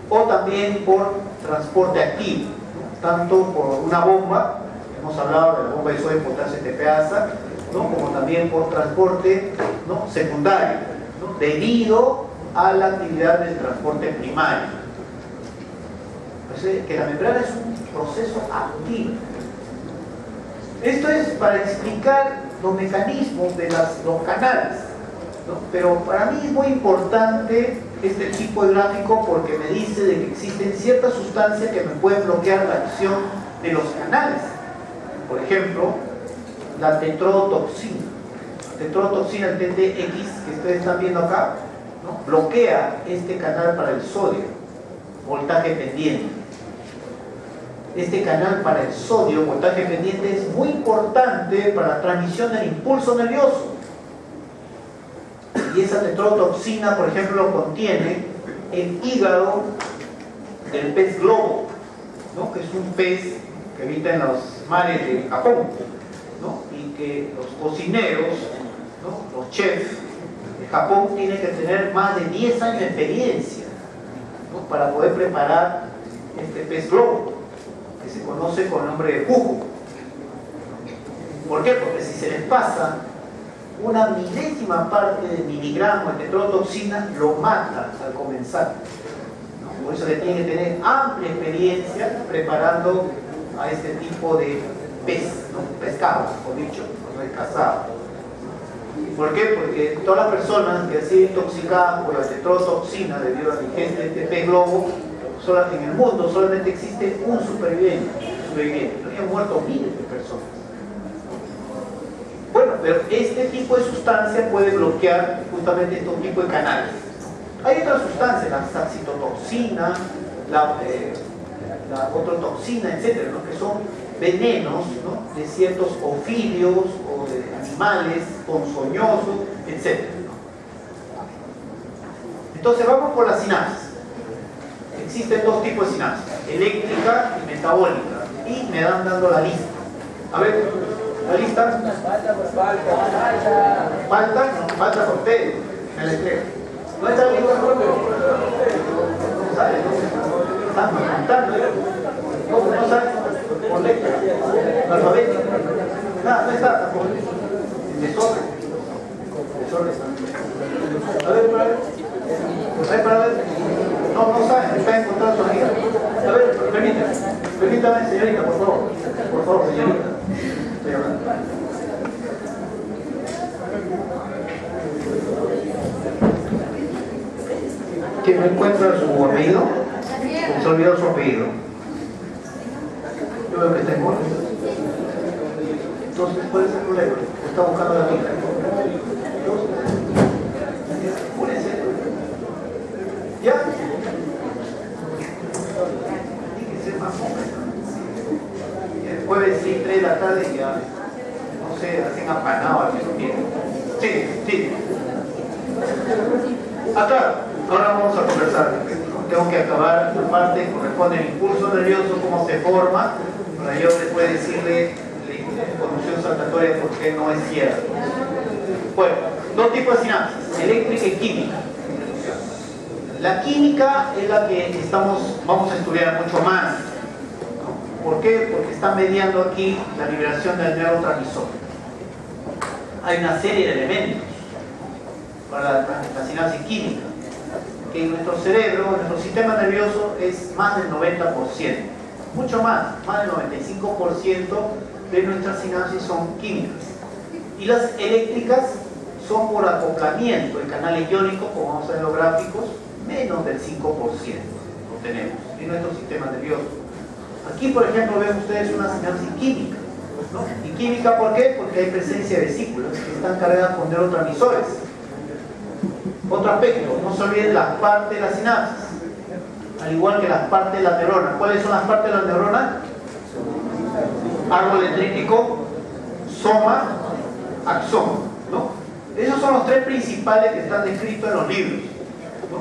o también por transporte activo, ¿no? Tanto por una bomba, hemos hablado de la bomba de sodio de potasio TPasa, ¿no? Como también por transporte, ¿no? Secundario, ¿no? Debido a la actividad del transporte primario. Entonces, que la membrana es un proceso activo. Esto es para explicar los mecanismos de los canales, ¿no? Pero para mí es muy importante este tipo de gráfico porque me dice de que existen ciertas sustancias que me pueden bloquear la acción de los canales. Por ejemplo, la tetrodotoxina. La tetrodotoxina, el TTX, que ustedes están viendo acá, ¿no? Bloquea este canal para el sodio, voltaje pendiente. Este canal para el sodio, voltaje pendiente, es muy importante para la transmisión del impulso nervioso. Y esa tetrodotoxina, por ejemplo, lo contiene el hígado del pez globo, ¿no? Que es un pez que habita en los mares de Japón, ¿no? Y que los cocineros, ¿no? Los chefs de Japón tienen que tener más de 10 años de experiencia, ¿no? Para poder preparar este pez globo, que se conoce con el nombre de fugu. ¿Por qué? Porque si se les pasa una milésima parte de miligramo de tetrodotoxina lo mata al comenzar, ¿no? Por eso se tiene que tener amplia experiencia preparando a este tipo de pez, ¿no? Pescado, o dicho, no es cazado. ¿Por qué? Porque todas las personas que han sido intoxicadas por la tetrodotoxina debido a la ingesta de este pez globo, en el mundo solamente existe un superviviente. Han muerto miles de personas. Bueno, pero este tipo de sustancia puede bloquear justamente estos tipos de canales. Hay otras sustancias, la saxitotoxina, la ototoxina, etcétera, ¿no? Que son venenos, ¿no? De ciertos ofidios o de animales ponzoñosos, etcétera, ¿no? Entonces vamos por la sinapsis. Existen dos tipos de sinapsis, eléctrica y metabólica, y me dan dando la lista. A ver, la lista. Falta por ustedes, me la entrega. ¿No está la lista? No sale, ¿no? Están preguntando. No sale por letra, alfabética. Nada, no está tampoco. Desorden. A ver, para ver. No saben, está encontrando su amiga. A ver, permítame, señorita, por favor. Por favor, señorita. Estoy hablando. ¿Quién no encuentra su apellido? Se olvidó su apellido. Yo veo que está en orden. Entonces, ¿cuál es el problema? Está buscando la amiga. Apúrense. ¿Ya? El jueves sí, 3 de la tarde ya, no sé, hacen apanado al mismo tiempo. Sí. Claro, ahora vamos a conversar. Tengo que acabar la parte que corresponde al impulso nervioso, cómo se forma, para yo después decirle la conducción saltatoria por qué no es cierto. Bueno, dos tipos de sinapsis, eléctrica y química. La química es la que vamos a estudiar mucho más. ¿Por qué? Porque está mediando aquí la liberación del neurotransmisor. Hay una serie de elementos para la sinapsis química, que en nuestro cerebro, en nuestro sistema nervioso es más del 90%, mucho más del 95% de nuestras sinapsis son químicas. Y las eléctricas son por acoplamiento de canales iónicos, como vamos a ver en los gráficos, menos del 5% lo tenemos en nuestro sistema nervioso. Aquí, por ejemplo, ven ustedes una sinapsis química, ¿no? ¿Y química por qué? Porque hay presencia de vesículas que están cargadas con neurotransmisores. Otro aspecto, no se olviden las partes de la sinapsis, al igual que las partes de la neurona. ¿Cuáles son las partes de la neurona? Árbol dendrítico, soma, axón, ¿no? Esos son los tres principales que están descritos en los libros, ¿no?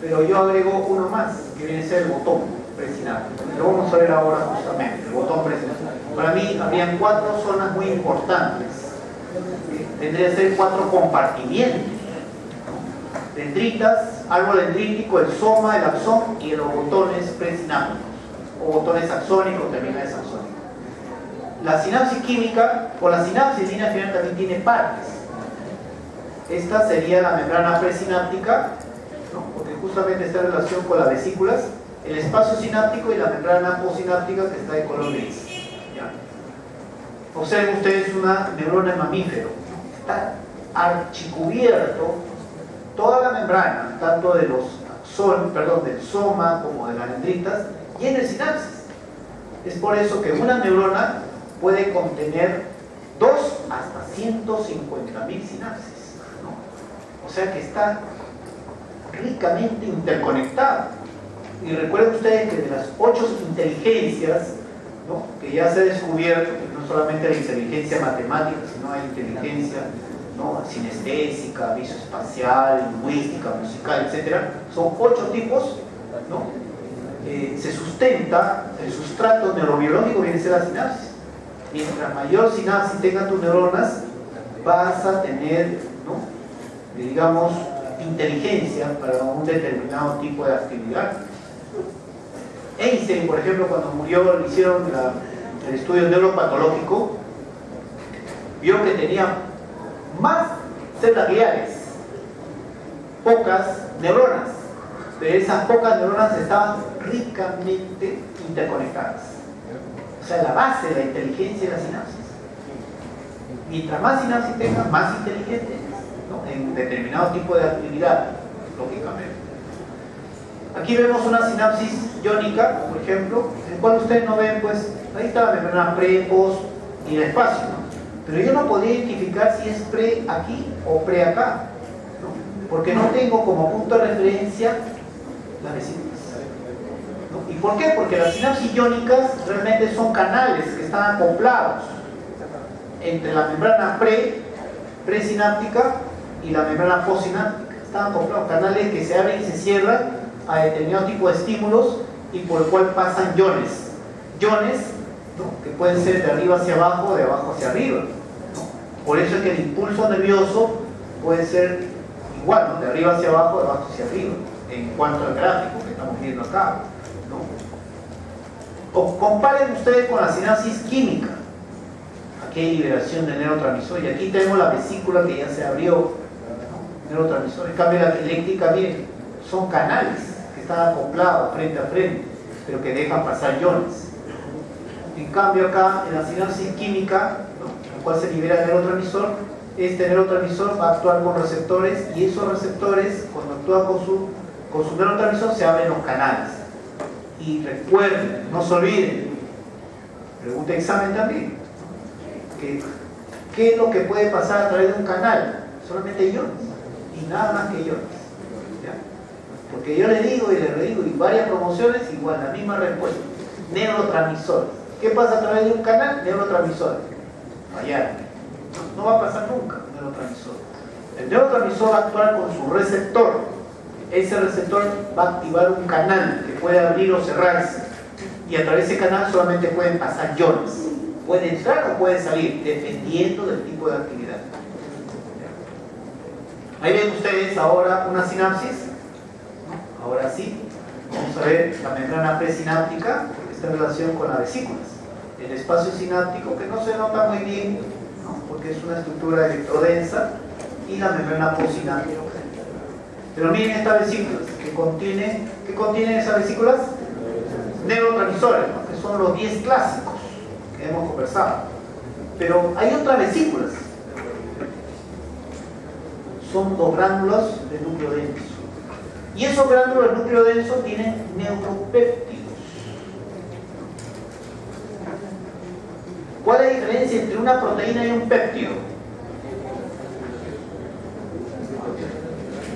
Pero yo agrego uno más, que viene a ser el botón presináptico. Lo vamos a ver ahora justamente, el botón presináptico. Para mí habrían 4 zonas muy importantes. Tendría que ser 4 compartimientos. Dendritas, árbol dendrítico, el soma, el axón y los botones presinápticos, o botones axónicos, terminales axónicos. La sinapsis química, o la sinapsis línea final también tiene partes. Esta sería la membrana presináptica, ¿no? Porque justamente está en relación con las vesículas, el espacio sináptico y la membrana postsináptica que está de color gris. ¿Ya? Observen ustedes una neurona de mamífero, está archicubierto toda la membrana, tanto de los del soma como de las dendritas, y en el sinapsis. Es por eso que una neurona puede contener 2 hasta 150.000 sinapsis, ¿no? O sea que está ricamente interconectada. Y recuerden ustedes que de las 8 inteligencias, ¿no? Que ya se ha descubierto que no solamente la inteligencia matemática, sino hay inteligencia, ¿no? Sinestésica, visoespacial, lingüística, musical, etc. Son 8 tipos, ¿no? Se sustenta, el sustrato neurobiológico viene a ser la sinapsis. Mientras mayor sinapsis tengan tus neuronas, vas a tener, ¿no? Digamos, inteligencia para un determinado tipo de actividad. Einstein, por ejemplo, cuando murió, le hicieron el estudio neuropatológico, vio que tenía más células gliales, pocas neuronas, pero esas pocas neuronas estaban ricamente interconectadas. O sea, la base de la inteligencia de la sinapsis. Mientras más sinapsis tenga, más inteligente, ¿no? En determinado tipo de actividad, lógicamente. Aquí vemos una sinapsis iónica, por ejemplo, en el cual ustedes no ven, pues, ahí está la membrana pre, post y el espacio, ¿no? Pero yo no podía identificar si es pre aquí o pre acá, ¿no? Porque no tengo como punto de referencia las vesículas, ¿no? ¿Y por qué? Porque las sinapsis iónicas realmente son canales que están acoplados entre la membrana presináptica y la membrana postsináptica. Están acoplados, canales que se abren y se cierran a determinado tipo de estímulos y por el cual pasan iones, ¿no? Que pueden ser de arriba hacia abajo o de abajo hacia arriba, ¿no? Por eso es que el impulso nervioso puede ser igual, ¿no? De arriba hacia abajo, de abajo hacia arriba, en cuanto al gráfico que estamos viendo acá, ¿no? O comparen ustedes con la sinapsis química. Aquí hay liberación de neurotransmisor y aquí tenemos la vesícula que ya se abrió, ¿no? Neurotransmisor. En cambio la eléctrica, miren, son canales que están acoplados frente a frente, pero que dejan pasar iones. En cambio acá, en la sinapsis química, ¿no? En la cual se libera el neurotransmisor, este neurotransmisor va a actuar con receptores y esos receptores, cuando actúan con su neurotransmisor, se abren los canales. Y recuerden, no se olviden, pregunta de examen también, ¿qué es lo que puede pasar a través de un canal? Solamente iones, y nada más que iones. Porque yo le digo y le redigo, y varias promociones igual, la misma respuesta. Neurotransmisores. ¿Qué pasa a través de un canal? Neurotransmisores. Fallar. No va a pasar nunca neurotransmisor. El neurotransmisor va a actuar con su receptor. Ese receptor va a activar un canal que puede abrir o cerrarse. Y a través de ese canal solamente pueden pasar iones. Puede entrar o puede salir, dependiendo del tipo de actividad. Ahí ven ustedes ahora una sinapsis. Ahora sí, vamos a ver la membrana presináptica, porque está en relación con las vesículas. El espacio sináptico, que no se nota muy bien, ¿no? Porque es una estructura electrodensa, y la membrana postsináptica. Pero miren estas vesículas, ¿qué contienen esas vesículas? Neurotransmisores, ¿no? Que son los 10 clásicos que hemos conversado. Pero hay otras vesículas. Son dos glándulos de núcleo denso. Y esos glándulos del núcleo denso tienen neuropéptidos. ¿Cuál es la diferencia entre una proteína y un péptido?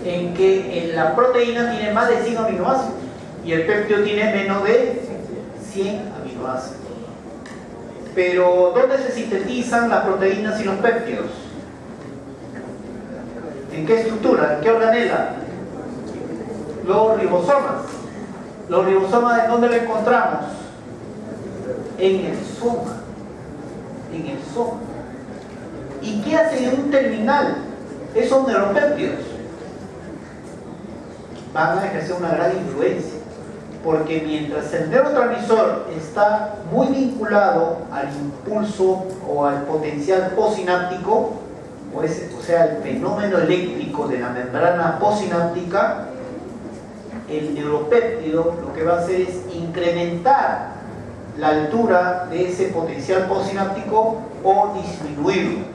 En que la proteína tiene más de 100 aminoácidos y el péptido tiene menos de 100 aminoácidos. Pero ¿dónde se sintetizan las proteínas y los péptidos? ¿En qué estructura? ¿En qué organela? Los ribosomas. ¿Los ribosomas de dónde los encontramos? En el soma. En el soma. ¿Y qué hacen en un terminal? Esos neuropéptidos van a ejercer una gran influencia, porque mientras el neurotransmisor está muy vinculado al impulso o al potencial postsináptico, o sea, el fenómeno eléctrico de la membrana postsináptica, el neuropéptido lo que va a hacer es incrementar la altura de ese potencial postsináptico o disminuirlo.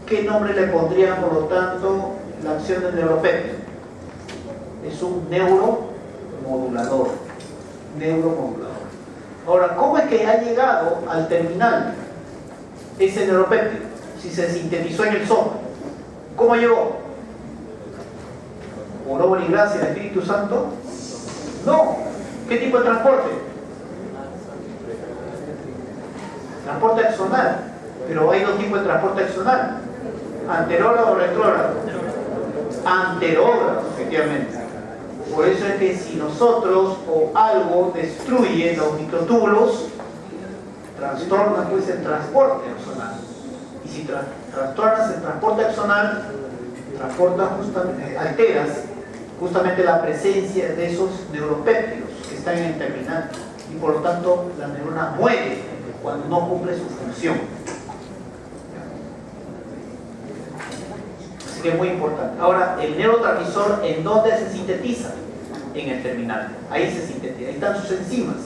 ¿Qué nombre le pondrían, por lo tanto, la acción del neuropéptido? Es un neuromodulador. Neuromodulador. Ahora, ¿cómo es que ha llegado al terminal ese neuropéptido? Si se sintetizó en el soma, ¿cómo llegó? ¿Por obra y gracia del Espíritu Santo? No. ¿Qué tipo de transporte? Transporte axonal. Pero hay dos tipos de transporte axonal: anterógrado o retrógrado. Anterógrado, efectivamente. Por eso es que si nosotros o algo destruye los microtúbulos, trastorna pues el transporte axonal. Y si trastornas el transporte axonal, alteras justamente la presencia de esos neuropéptidos que están en el terminal, y por lo tanto la neurona muere cuando no cumple su función. Así que es muy importante. Ahora, el neurotransmisor, ¿en dónde se sintetiza? En el terminal. Ahí se sintetiza. Ahí están sus enzimas.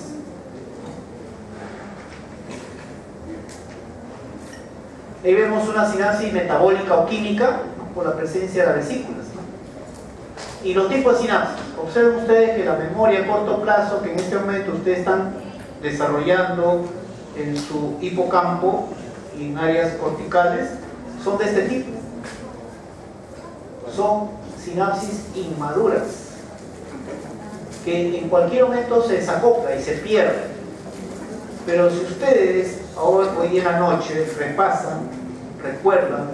Ahí vemos una sinapsis metabólica o química, ¿no?, por la presencia de las vesículas, ¿no? Y los tipos de sinapsis. Observen ustedes que la memoria a corto plazo que en este momento ustedes están desarrollando en su hipocampo y en áreas corticales son de este tipo. Son sinapsis inmaduras que en cualquier momento se desacopla y se pierde. Pero si ustedes hoy en la noche repasan, recuerdan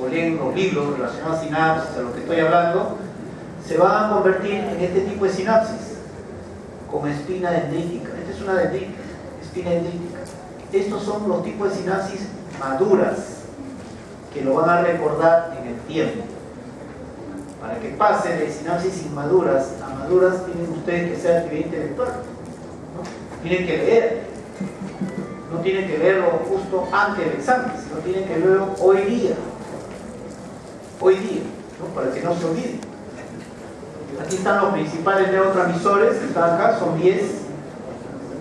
o leen los libros relacionados a sinapsis, a lo que estoy hablando, se van a convertir en este tipo de sinapsis con espina dendrítica. Esta es una dendrítica, espina dendrítica. Estos son los tipos de sinapsis maduras que lo van a recordar en el tiempo. Para que pase de sinapsis inmaduras a maduras, tienen ustedes que ser actividad intelectual, ¿no? Tienen que leer. No tienen que leerlo justo antes del examen, sino tienen que leerlo hoy día, ¿no?, para que no se olvide. Aquí están los principales neurotransmisores, están acá, son 10.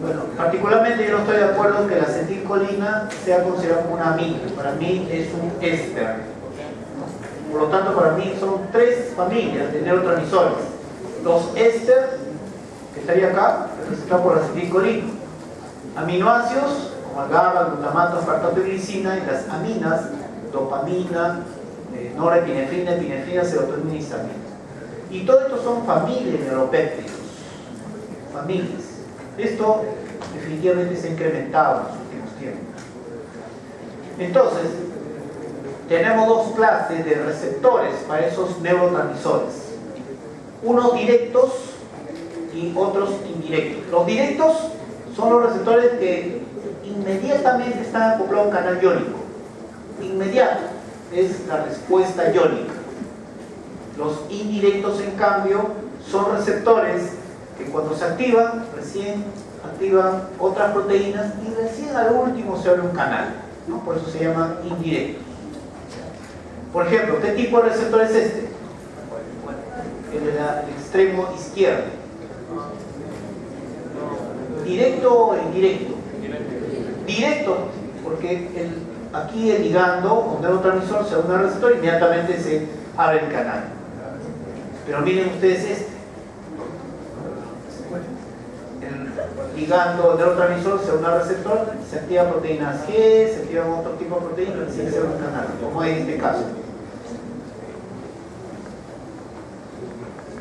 Bueno, particularmente yo no estoy de acuerdo que la acetilcolina sea considerada como una amina. Para mí es un éster, ¿no? Por lo tanto, para mí son 3 familias de neurotransmisores. Los éster, que estaría acá, representados por la acetilcolina. Aminoácidos, como el GABA, glutamato, aspartato y glicina, y las aminas, dopamina, norepinefrina, epinefrina, serotonina y histamina. Y todo esto son familias de neuropéptidos. Familias. Esto definitivamente se ha incrementado en los últimos tiempos. Entonces, tenemos 2 clases de receptores para esos neurotransmisores. Unos directos y otros indirectos. Los directos son los receptores que inmediatamente están acoplados a un canal iónico. Inmediato es la respuesta iónica. Los indirectos, en cambio, son receptores que cuando se activan, recién activan otras proteínas y recién al último se abre un canal, ¿no? Por eso se llaman indirectos. Por ejemplo, ¿qué tipo de receptor es este? El del extremo izquierdo. ¿Directo o indirecto? Directo, porque aquí el ligando o neurotransmisor se une al receptor y inmediatamente se abre el canal. Pero miren ustedes el ligando o neurotransmisor se une al receptor, se activa proteínas G, se activan otro tipo de proteínas y se abre un canal, como en este caso.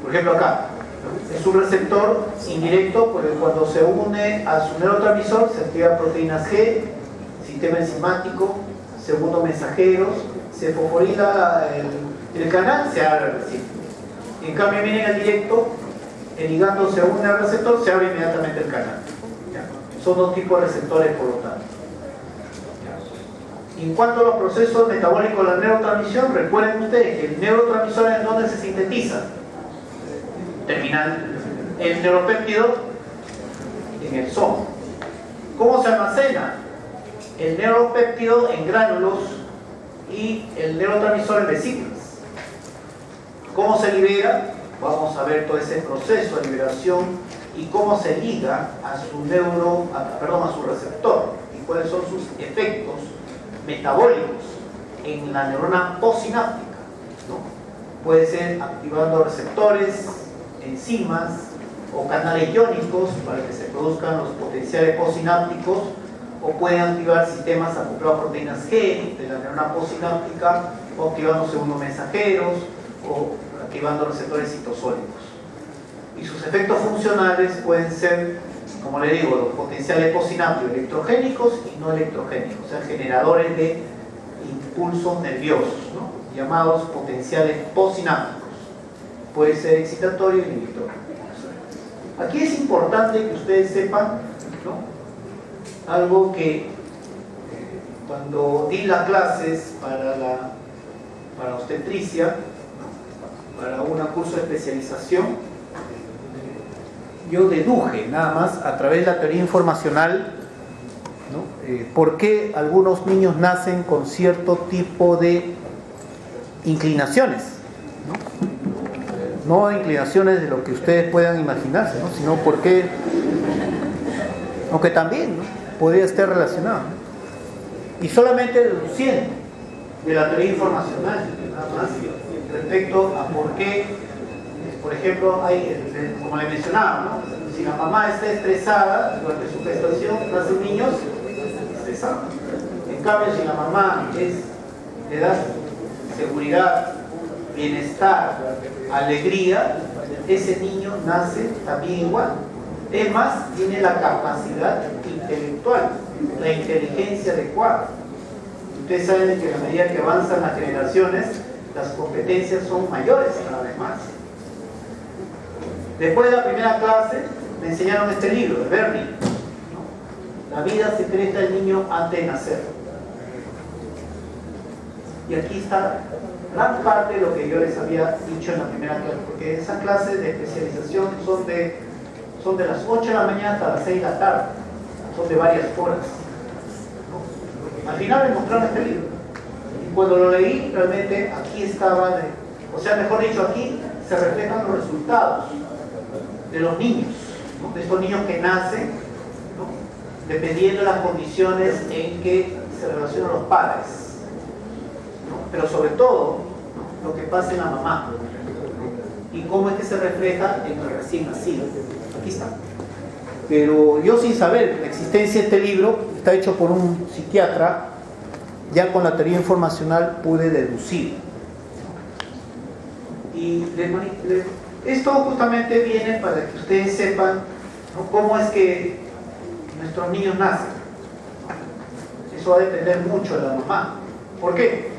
Por ejemplo acá, es un receptor indirecto porque cuando se une a su neurotransmisor se activan proteínas G, sistema enzimático, segundos mensajeros, se fosforila el canal, se abre recién. En cambio, miren el directo, el ligando se une al receptor, se abre inmediatamente el canal. ¿Ya? Son 2 tipos de receptores, por lo tanto. ¿Ya? En cuanto a los procesos metabólicos de la neurotransmisión, recuerden ustedes que el neurotransmisor es donde se sintetiza. Terminal. El neuropéptido en el soma. ¿Cómo se almacena? El neuropéptido en gránulos y el neurotransmisor en vesículas. ¿Cómo se libera? Vamos a ver todo ese proceso de liberación y cómo se liga a su a su receptor y cuáles son sus efectos metabólicos en la neurona postsináptica, ¿no? Puede ser activando receptores, enzimas o canales iónicos para que se produzcan los potenciales postsinápticos, o pueden activar sistemas acoplados a proteínas G de la neurona postsináptica, o activando segundos mensajeros, o activando receptores citosólicos. Y sus efectos funcionales pueden ser, como le digo, los potenciales postsinápticos electrogénicos y no electrogénicos, o sea, generadores de impulsos nerviosos, ¿no?, llamados potenciales postsinápticos. Puede ser excitatorio y inhibitorio. Aquí es importante que ustedes sepan, ¿no?, algo que cuando di las clases para obstetricia, ¿no?, para un curso de especialización, yo deduje nada más a través de la teoría informacional, ¿no?, por qué algunos niños nacen con cierto tipo de inclinaciones, ¿no? No inclinaciones de lo que ustedes puedan imaginarse, ¿no? Sino porque, aunque también, ¿no?, podría estar relacionado, ¿no? Y solamente deduciendo de la teoría informacional, nada más, respecto a por qué, por ejemplo, como le mencionaba, ¿no?, si la mamá está estresada durante su gestación, nace un niño estresado. En cambio, si la mamá le da seguridad, bienestar, alegría, ese niño nace también igual. Es más, tiene la capacidad intelectual, la inteligencia adecuada. Ustedes saben que a medida que avanzan las generaciones, las competencias son mayores cada vez más. Después de la primera clase, me enseñaron este libro de Bernie, ¿no? La vida secreta del niño antes de nacer. Y aquí está gran parte de lo que yo les había dicho en la primera clase, porque esas clases de especialización son de las 8 de la mañana hasta las 6 de la tarde, son de varias horas, ¿no? Al final me mostraron este libro, y cuando lo leí, realmente aquí estaba, o sea, mejor dicho, aquí se reflejan los resultados de los niños, ¿no?, de estos niños que nacen, ¿no?, dependiendo de las condiciones en que se relacionan los padres, ¿no?, pero sobre todo, ¿no?, lo que pasa en la mamá, ¿no?, y cómo es que se refleja en el recién nacido. Aquí está. Pero yo, sin saber la existencia de este libro, está hecho por un psiquiatra, ya con la teoría informacional pude deducir. Y esto justamente viene para que ustedes sepan, ¿no?, cómo es que nuestros niños nacen. Eso va a depender mucho de la mamá. ¿Por qué?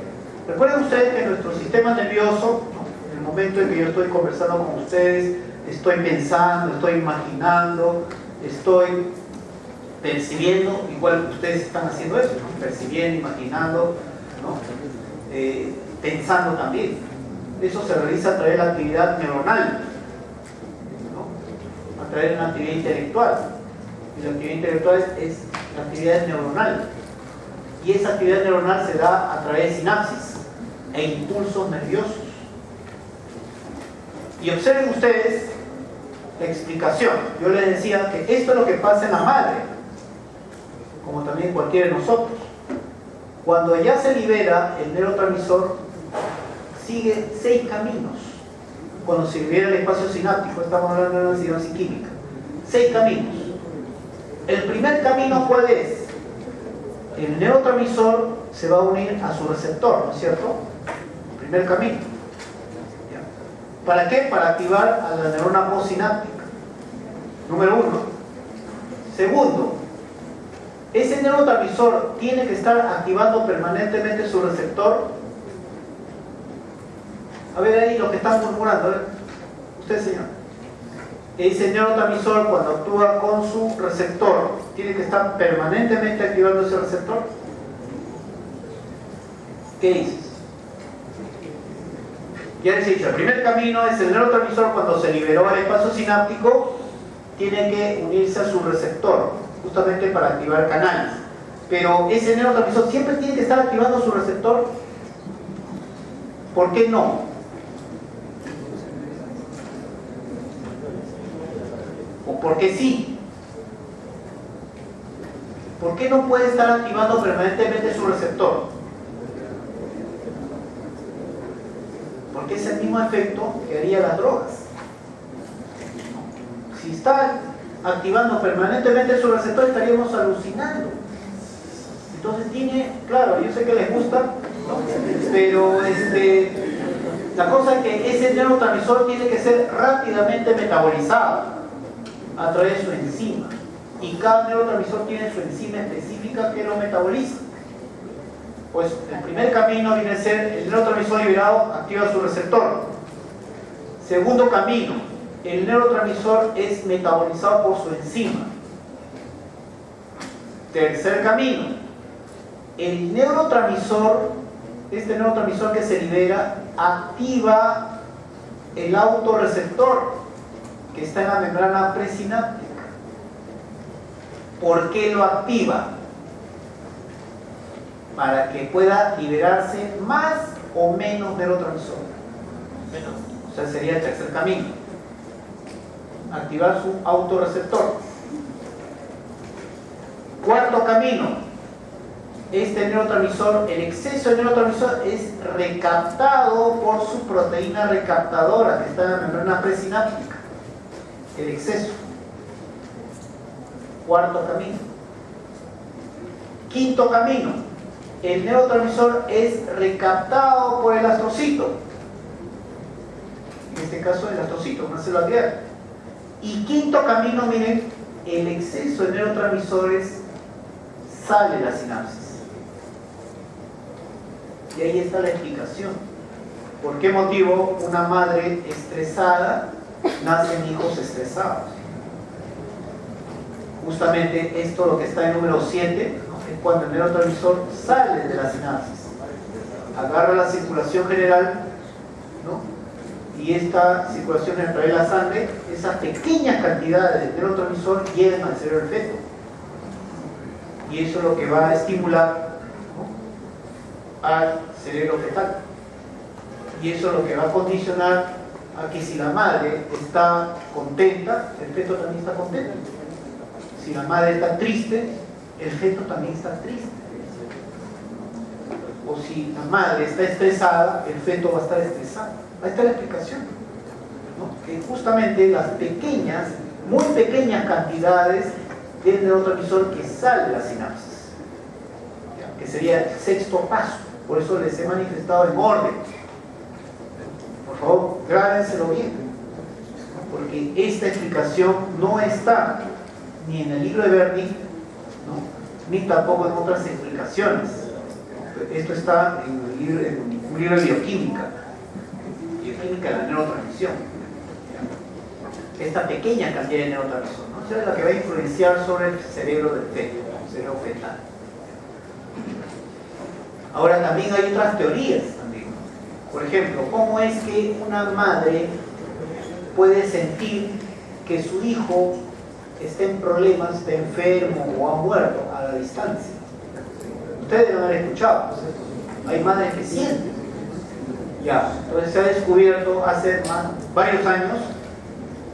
Recuerden ustedes que nuestro sistema nervioso, ¿no?, en el momento en que yo estoy conversando con ustedes, estoy pensando, estoy imaginando, estoy percibiendo, igual ustedes están haciendo eso, ¿no?, percibiendo, imaginando, ¿no?, pensando también. Eso se realiza a través de la actividad neuronal, ¿no?, a través de una actividad intelectual. Y la actividad intelectual es la actividad neuronal. Y esa actividad neuronal se da a través de sinapsis e impulsos nerviosos. Y observen ustedes la explicación. Yo les decía que esto es lo que pasa en la madre, como también cualquiera de nosotros. Cuando ya se libera el neurotransmisor, sigue 6 caminos. Cuando se libera el espacio sináptico, estamos hablando de una sinapsis química. 6 caminos. El primer camino, ¿cuál es? El neurotransmisor se va a unir a su receptor, ¿no es cierto? El primer camino. ¿Para qué? Para activar a la neurona postsináptica. Número 1. Segundo, ese neurotransmisor tiene que estar activando permanentemente su receptor. A ver ahí lo que están murmurando, usted, señor. Ese neurotransmisor, cuando actúa con su receptor, tiene que estar permanentemente activando ese receptor. ¿Qué dices? Ya les he dicho, el primer camino es el neurotransmisor cuando se liberó el espacio sináptico, tiene que unirse a su receptor, justamente para activar canales. Pero ese neurotransmisor siempre tiene que estar activando su receptor. ¿Por qué no? ¿O por qué sí? ¿Por qué no puede estar activando permanentemente su receptor? Porque es el mismo efecto que haría las drogas. Si está activando permanentemente su receptor, estaríamos alucinando. Entonces tiene, claro, yo sé que les gusta, ¿no?, pero la cosa es que ese neurotransmisor tiene que ser rápidamente metabolizado a través de su enzima. Y cada neurotransmisor tiene su enzima específica que lo metaboliza. Pues el primer camino viene a ser el neurotransmisor liberado activa su receptor. Segundo camino, el neurotransmisor es metabolizado por su enzima. Tercer camino, el neurotransmisor, este neurotransmisor que se libera, activa el autorreceptor que está en la membrana presináptica. ¿Por qué lo activa? Para que pueda liberarse más o menos neurotransmisor? Menos. O sea, sería el tercer camino. Activar su autorreceptor. Cuarto camino. Este neurotransmisor, el exceso de neurotransmisor es recaptado por su proteína recaptadora que está en la membrana presináptica. El exceso. Cuarto camino. Quinto camino. El neurotransmisor es recaptado por el astrocito. En este caso el astrocito, una célula glial. Y quinto camino, miren, el exceso de neurotransmisores sale de la sinapsis. Y ahí está la explicación. ¿Por qué motivo una madre estresada nacen hijos estresados? Justamente esto, lo que está en número 7, ¿no? Es cuando el neurotransmisor sale de la sinapsis, agarra la circulación general, ¿no? Y esta circulación a través de la sangre, esas pequeñas cantidades de neurotransmisor llegan al cerebro del feto. Y eso es lo que va a estimular, ¿no?, al cerebro fetal. Y eso es lo que va a condicionar a que si la madre está contenta, el feto también está contento. Si la madre está triste, el feto también está triste. O si la madre está estresada, el feto va a estar estresado. Ahí está la explicación, ¿no? Que justamente las pequeñas, muy pequeñas cantidades del neurotransmisor que sale de la sinapsis, ¿ya?, que sería el sexto paso. Por eso les he manifestado en orden. Por favor, grábenselo bien, ¿no? Porque esta explicación no está ni en el libro de Berni, ¿no?, ni tampoco en otras explicaciones. Esto está en un libro de bioquímica de la neurotransmisión. Esta pequeña cantidad de neurotransmisor, ¿no?, es la que va a influenciar sobre el cerebro del feto, el cerebro fetal. Ahora también hay otras teorías también. Por ejemplo, ¿cómo es que una madre puede sentir que su hijo está en problemas, está enfermo o ha muerto a la distancia? Ustedes deben haber escuchado, ¿no? Hay madres que sienten. Ya, entonces se ha descubierto hace varios años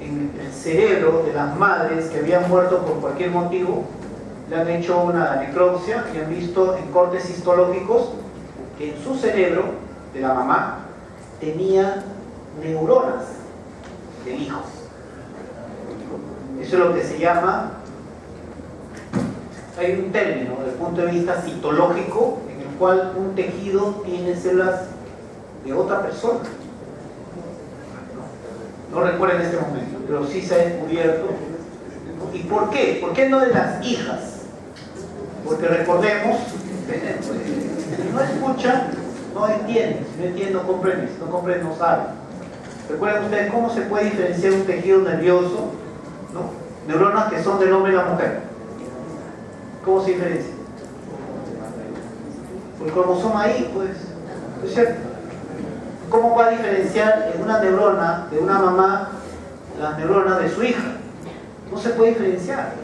en el cerebro de las madres que habían muerto por cualquier motivo, le han hecho una necropsia y han visto en cortes histológicos que en su cerebro de la mamá tenía neuronas del hijo. Eso es lo que se llama, hay un término desde el punto de vista citológico en el cual un tejido tiene células de otra persona. No recuerdo en este momento, pero sí se ha descubierto. ¿Y por qué? ¿Por qué no de las hijas? Porque recordemos, si no escuchan, no entienden. Si no entienden, no comprenden. Si no comprenden, no saben. Recuerden ustedes cómo se puede diferenciar un tejido nervioso, ¿no?, neuronas que son del hombre y la mujer. ¿Cómo se diferencia? Por el cromosoma Y, pues, ¿es cierto? ¿Cómo va a diferenciar en una neurona de una mamá las neuronas de su hija? No se puede diferenciar.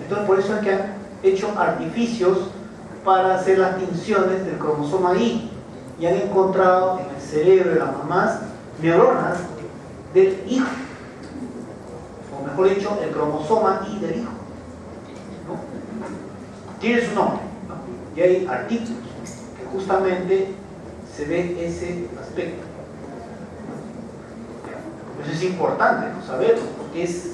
Entonces, por eso es que han hecho artificios para hacer las tinciones del cromosoma Y y han encontrado en el cerebro de las mamás neuronas del hijo, o mejor dicho, el cromosoma Y del hijo, ¿no? Tiene su nombre, ¿no? Y hay artículos que justamente se ve ese aspecto. Eso es importante, ¿no?, saberlo, porque es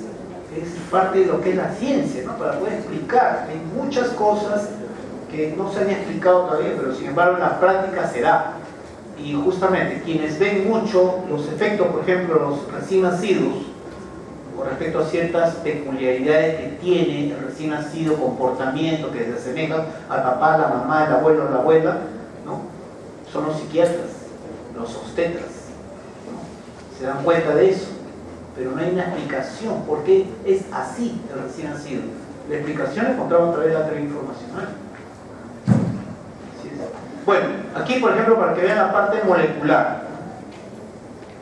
parte de lo que es la ciencia, ¿no?, para poder explicar. Hay muchas cosas que no se han explicado todavía, pero sin embargo en la práctica se da. Y justamente quienes ven mucho los efectos, por ejemplo, los recién nacidos, con respecto a ciertas peculiaridades que tiene el recién nacido, comportamiento que se asemejan al papá, la mamá, el abuelo, la abuela, ¿no?, son los psiquiatras, los obstetras, ¿no? Se dan cuenta de eso, pero no hay una explicación por qué es así el recién nacido. La explicación la encontramos a través de la teoría informacional. Bueno, aquí por ejemplo, para que vean la parte molecular.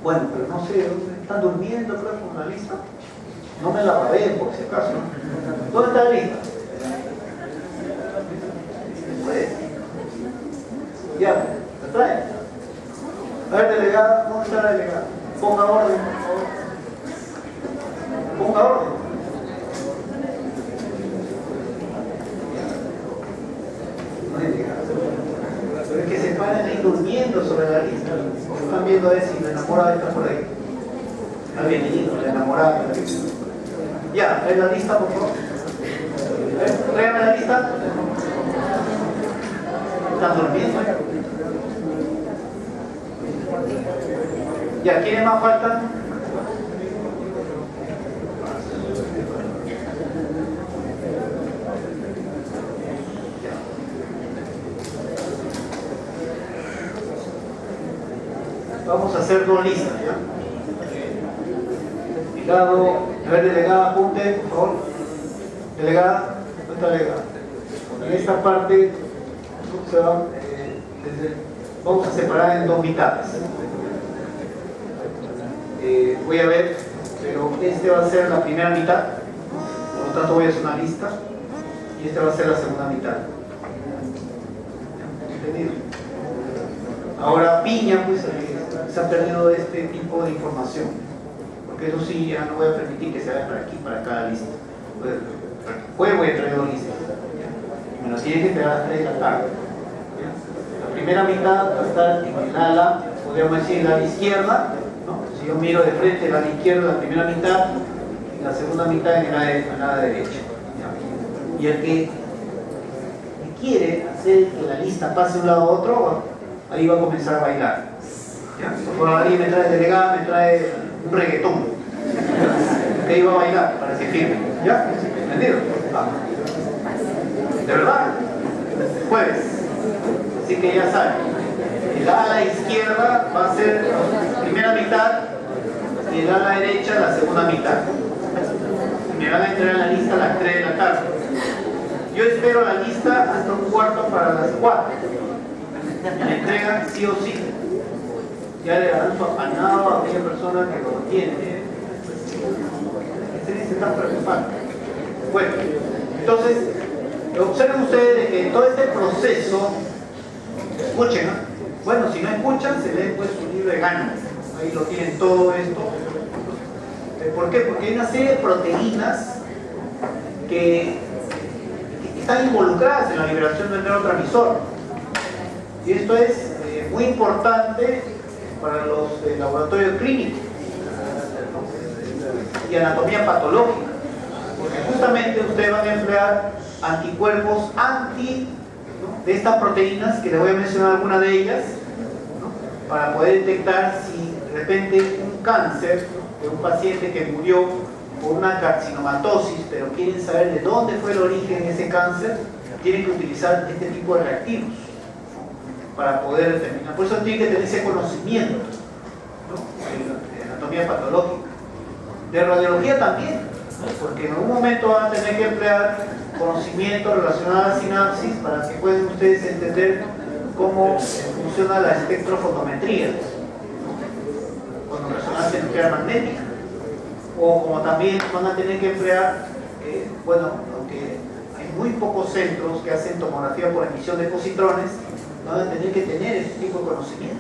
Bueno, pero no sé, ¿están durmiendo, creo, con la lista? No me la babé, por si acaso. ¿Dónde está la lista? Pues, ya, ¿la traen? A ver, delegada, ¿dónde está la delegada? Ponga orden, por favor. Ponga orden. No hay delegada. Pero es que se paran ahí durmiendo sobre la lista. Están viendo eso y la enamorada está por ahí. Está bien, la enamorada. Ya, ¿ves la lista, por favor? Tráigame la lista. ¿Están durmiendo? Ya, ¿quiénes más faltan? Vamos a hacer dos listas, ¿ya? Delegado, a ver, delegada, apunte, por favor. Delegada, ¿dónde está delegada? En esta parte se va, vamos a separar en dos mitades. Voy a ver, pero este va a ser la primera mitad, por lo tanto voy a hacer una lista, y este va a ser la segunda mitad. ¿Entendido? Ahora Piña, pues, se ha perdido este tipo de información, porque eso sí, ya no voy a permitir que se haga para aquí, para cada lista. Voy a traer dos listas, me lo tiene que entregar a las 3 de la tarde. La primera mitad va a estar en el ala, podríamos decir el ala izquierda, ¿no? Si yo miro de frente el ala izquierda, la primera mitad, y la segunda mitad en el ala derecha. Y el que quiere hacer que la lista pase de un lado a otro, ahí va a comenzar a bailar. ¿Ya? Por ahí me trae delegada, me trae un reggaetón. Que ahí va a bailar para que firme. ¿Ya? ¿Entendido? Ah. ¿De verdad? Jueves. Así que ya saben. El ala izquierda va a ser la primera mitad y el ala derecha la segunda mitad. Me van a entregar la lista a las 3 de la tarde. Yo espero la lista hasta un cuarto para las 4. Me la entregan sí o sí. Ya le darán su apanado a aquella persona que lo tiene. Se están preocupando. Bueno, entonces, observen ustedes que todo este proceso, escuchen, ¿no? Bueno, si no escuchan, se leen pues un libro de Gano. Ahí lo tienen todo esto. ¿Por qué? Porque hay una serie de proteínas que están involucradas en la liberación del neurotransmisor. Y esto es muy importante para los laboratorios clínicos y anatomía patológica, porque justamente ustedes van a emplear anticuerpos anti, ¿no?, de estas proteínas, que les voy a mencionar algunas de ellas, ¿no?, para poder detectar si de repente un cáncer de un paciente que murió por una carcinomatosis, pero quieren saber de dónde fue el origen de ese cáncer, tienen que utilizar este tipo de reactivos, ¿no?, para poder determinar. Por eso tienen que tener ese conocimiento, ¿no?, de anatomía patológica. De radiología también, porque en algún momento van a tener que emplear conocimiento relacionado a la sinapsis para que puedan ustedes entender cómo funciona la espectrofotometría, con resonancia nuclear magnética, o como también van a tener que emplear, bueno, aunque hay muy pocos centros que hacen tomografía por emisión de positrones, van a tener que tener ese tipo de conocimientos,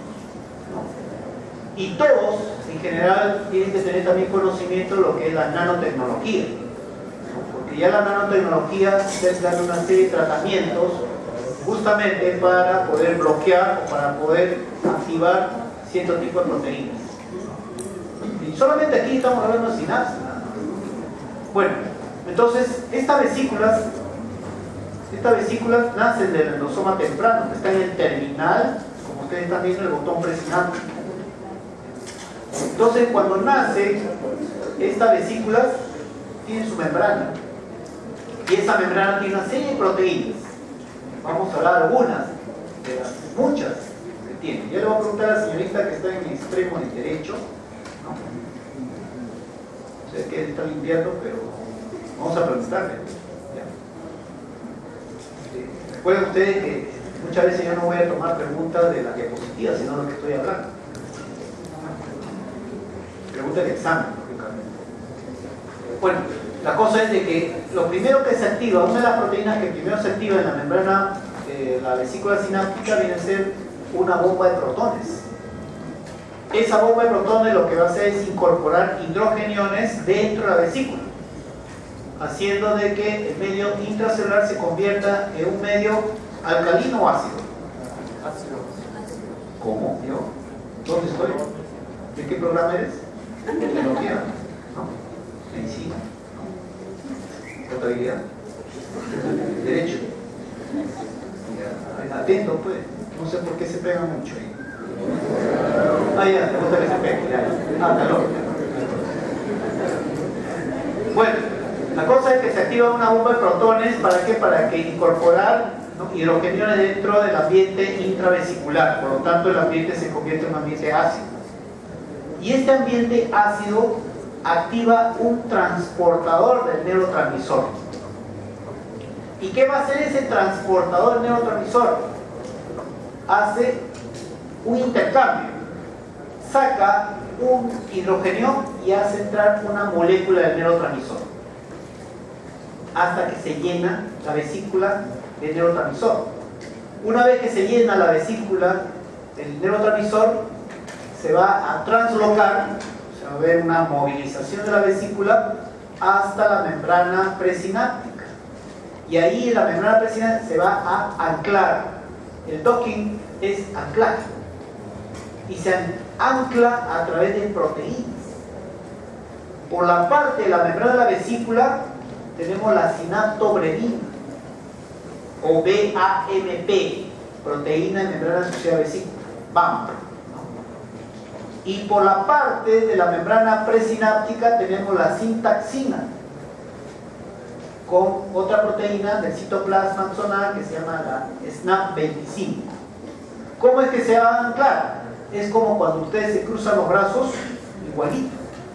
¿no? Y todos, en general, tienen que tener también conocimiento de lo que es la nanotecnología, ¿no? Porque ya la nanotecnología es dar una serie de tratamientos justamente para poder bloquear o para poder activar cierto tipo de proteínas. Y solamente aquí estamos hablando de sinapsis. Bueno, entonces estas vesículas nacen del endosoma temprano, que está en el terminal, como ustedes están viendo, el botón presináptico. Entonces, cuando nace, estas vesículas tienen su membrana, y esa membrana tiene una serie de proteínas. Vamos a hablar de algunas, de las muchas que tiene. Yo le voy a preguntar a la señorita que está en el extremo derecho, ¿no? Sé que está limpiando, pero vamos a preguntarle. Recuerden ustedes que muchas veces yo no voy a tomar preguntas de las diapositivas, sino de lo que estoy hablando. Pregunta del examen, lógicamente. Bueno, la cosa es de que lo primero que se activa, una de las proteínas que primero se activa en la membrana de la vesícula sináptica, viene a ser una bomba de protones. esa bomba de protones lo que va a hacer es incorporar hidrogeniones dentro de la vesícula, haciendo de que el medio intracelular se convierta en un medio alcalino o ácido. ¿Cómo? ¿Yo? ¿Dónde estoy? ¿De qué programa eres? ¿De biología? ¿No? ¿Medicina? ¿No? ¿Contabilidad? ¿Derecho? Atento, pues. No sé por qué se pega mucho ahí. Ah, ya, te gusta que se pegue. Calor. Bueno, la cosa es que se activa una bomba de protones. ¿Para qué? Para que incorporar, ¿no?, hidrogeniones dentro del ambiente intravesicular. Por lo tanto, el ambiente se convierte en un ambiente ácido. Y este ambiente ácido activa un transportador del neurotransmisor. ¿Y qué va a hacer ese transportador del neurotransmisor? Hace un intercambio. Saca un hidrogenio y hace entrar una molécula del neurotransmisor hasta que se llena la vesícula del neurotransmisor. Una vez que se llena la vesícula del neurotransmisor, se va a translocar, se va a ver una movilización de la vesícula hasta la membrana presináptica. Y ahí en la membrana presináptica se va a anclar. El docking es anclaje. Y se ancla a través de proteínas. Por la parte de la membrana de la vesícula tenemos la sinaptobrevina, o BAMP, proteína de membrana asociada a vesícula, BAMP. Y por la parte de la membrana presináptica tenemos la sintaxina, con otra proteína del citoplasma axonal que se llama la SNAP25. ¿Cómo es que se va a anclar? Es como cuando ustedes se cruzan los brazos, igualito.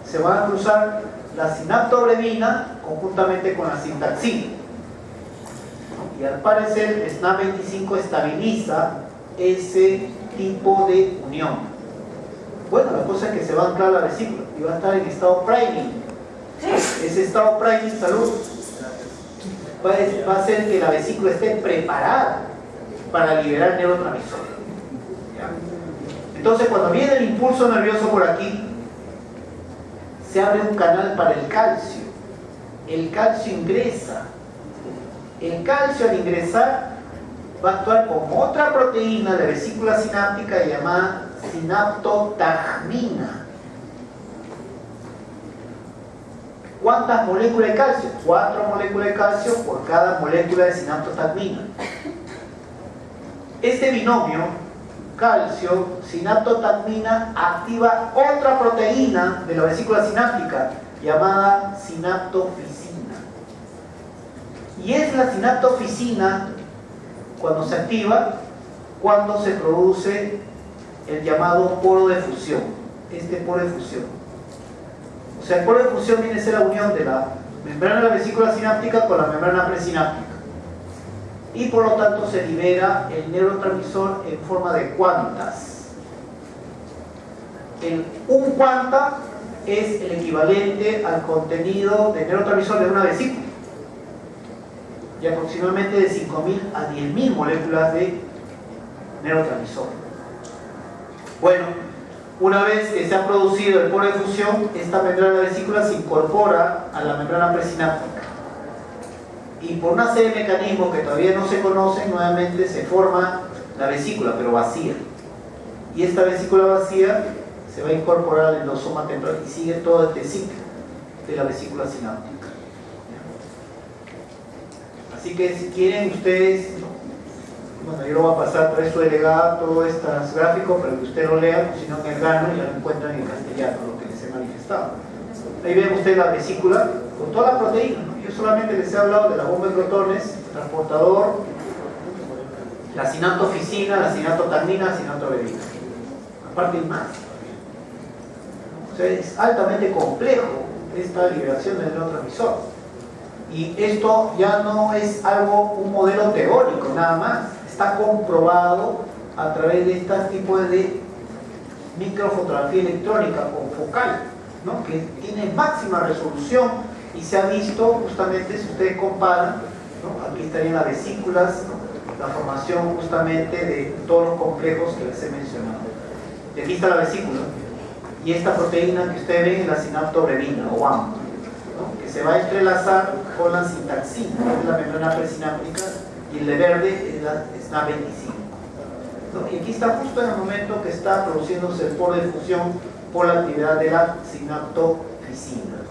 Se van a cruzar la sinaptobrevina conjuntamente con la sintaxina. Y al parecer, el SNAP25 estabiliza ese tipo de unión. Bueno, la cosa es que se va a anclar la vesícula y va a estar en estado priming. Ese estado priming, salud, va a hacer que la vesícula esté preparada para liberar neurotransmisor. Entonces, cuando viene el impulso nervioso por aquí, se abre un canal para el calcio. El calcio ingresa. El calcio, al ingresar, va a actuar como otra proteína de vesícula sináptica llamada sinaptotagmina. ¿Cuántas moléculas de calcio? 4 moléculas de calcio por cada molécula de sinaptotagmina. Este binomio, calcio, sinaptotagmina, activa otra proteína de la vesícula sináptica llamada sinaptofisina. Y es la sinaptofisina, cuando se activa, cuando se produce el llamado poro de fusión. Este poro de fusión. O sea, el poro de fusión viene a ser la unión de la membrana de la vesícula sináptica con la membrana presináptica. Y por lo tanto se libera el neurotransmisor en forma de cuantas. Un cuanta es el equivalente al contenido de neurotransmisor de una vesícula, y aproximadamente de 5.000 a 10.000 moléculas de neurotransmisor. Bueno, una vez que se ha producido el poro de fusión, esta membrana de la vesícula se incorpora a la membrana presináptica. Y por una serie de mecanismos que todavía no se conocen, nuevamente se forma la vesícula, pero vacía. Y esta vesícula vacía se va a incorporar al endosoma temporal y sigue todo este ciclo de la vesícula sináptica. Así que si quieren ustedes, bueno, yo lo voy a pasar por su delegada todos estos gráficos para que usted lo lea, si no en el gano ya lo encuentran en castellano, lo que les he manifestado. Ahí ven ustedes la vesícula con toda la proteína, ¿no? Yo solamente les he hablado de la bomba de protones, el transportador, la sinaptofisina, la sinaptotagmina, la sinaptobrevina. Aparte hay más. O sea, es altamente complejo esta liberación del neurotransmisor. Y esto ya no es algo, un modelo teórico nada más. Está comprobado a través de este tipo de microfotografía electrónica con focal, ¿no?, que tiene máxima resolución y se ha visto justamente, si ustedes comparan, ¿no?, aquí estarían las vesículas, ¿no?, la formación justamente de todos los complejos que les he mencionado. Y aquí está la vesícula, y esta proteína que ustedes ven es la sinaptobrevina o AMP, ¿no? Que se va a entrelazar con la sintaxina, que es la membrana presináptica, y el de verde es la SNAP25, ¿no? Y aquí está justo en el momento que está produciéndose el polo de fusión por la actividad de la sinaptofisina.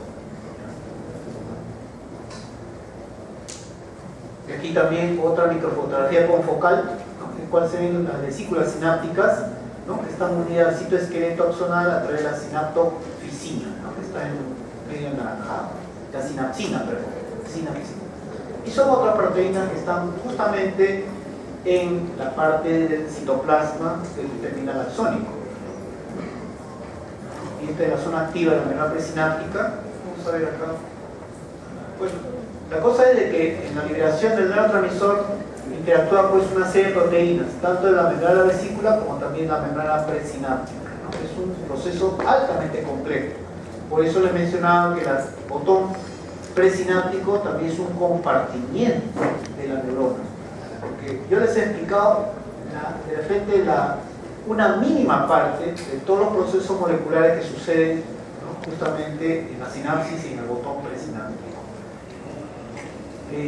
Y aquí también otra microfotografía confocal, ¿no? En la cual se ven las vesículas sinápticas, ¿no? Que están unidas al sitio esqueleto axonal a través de la sinaptofisina, ¿no? Que está en medio anaranjado, la sinapsina, perdón, sinapsina. Y son otras proteínas que están justamente en la parte del citoplasma del terminal axónico. Y esta es la zona activa de la membrana presináptica. Vamos a ver acá. Bueno, la cosa es de que en la liberación del neurotransmisor interactúa pues una serie de proteínas, tanto de la membrana de la vesícula como también la membrana presináptica, ¿no? Es un proceso altamente complejo. Por eso les mencionaba que el botón presináptico también es un compartimiento de la neurona. Porque yo les he explicado de repente una mínima parte de todos los procesos moleculares que suceden, ¿no? Justamente en la sinapsis y en el botón presináptico.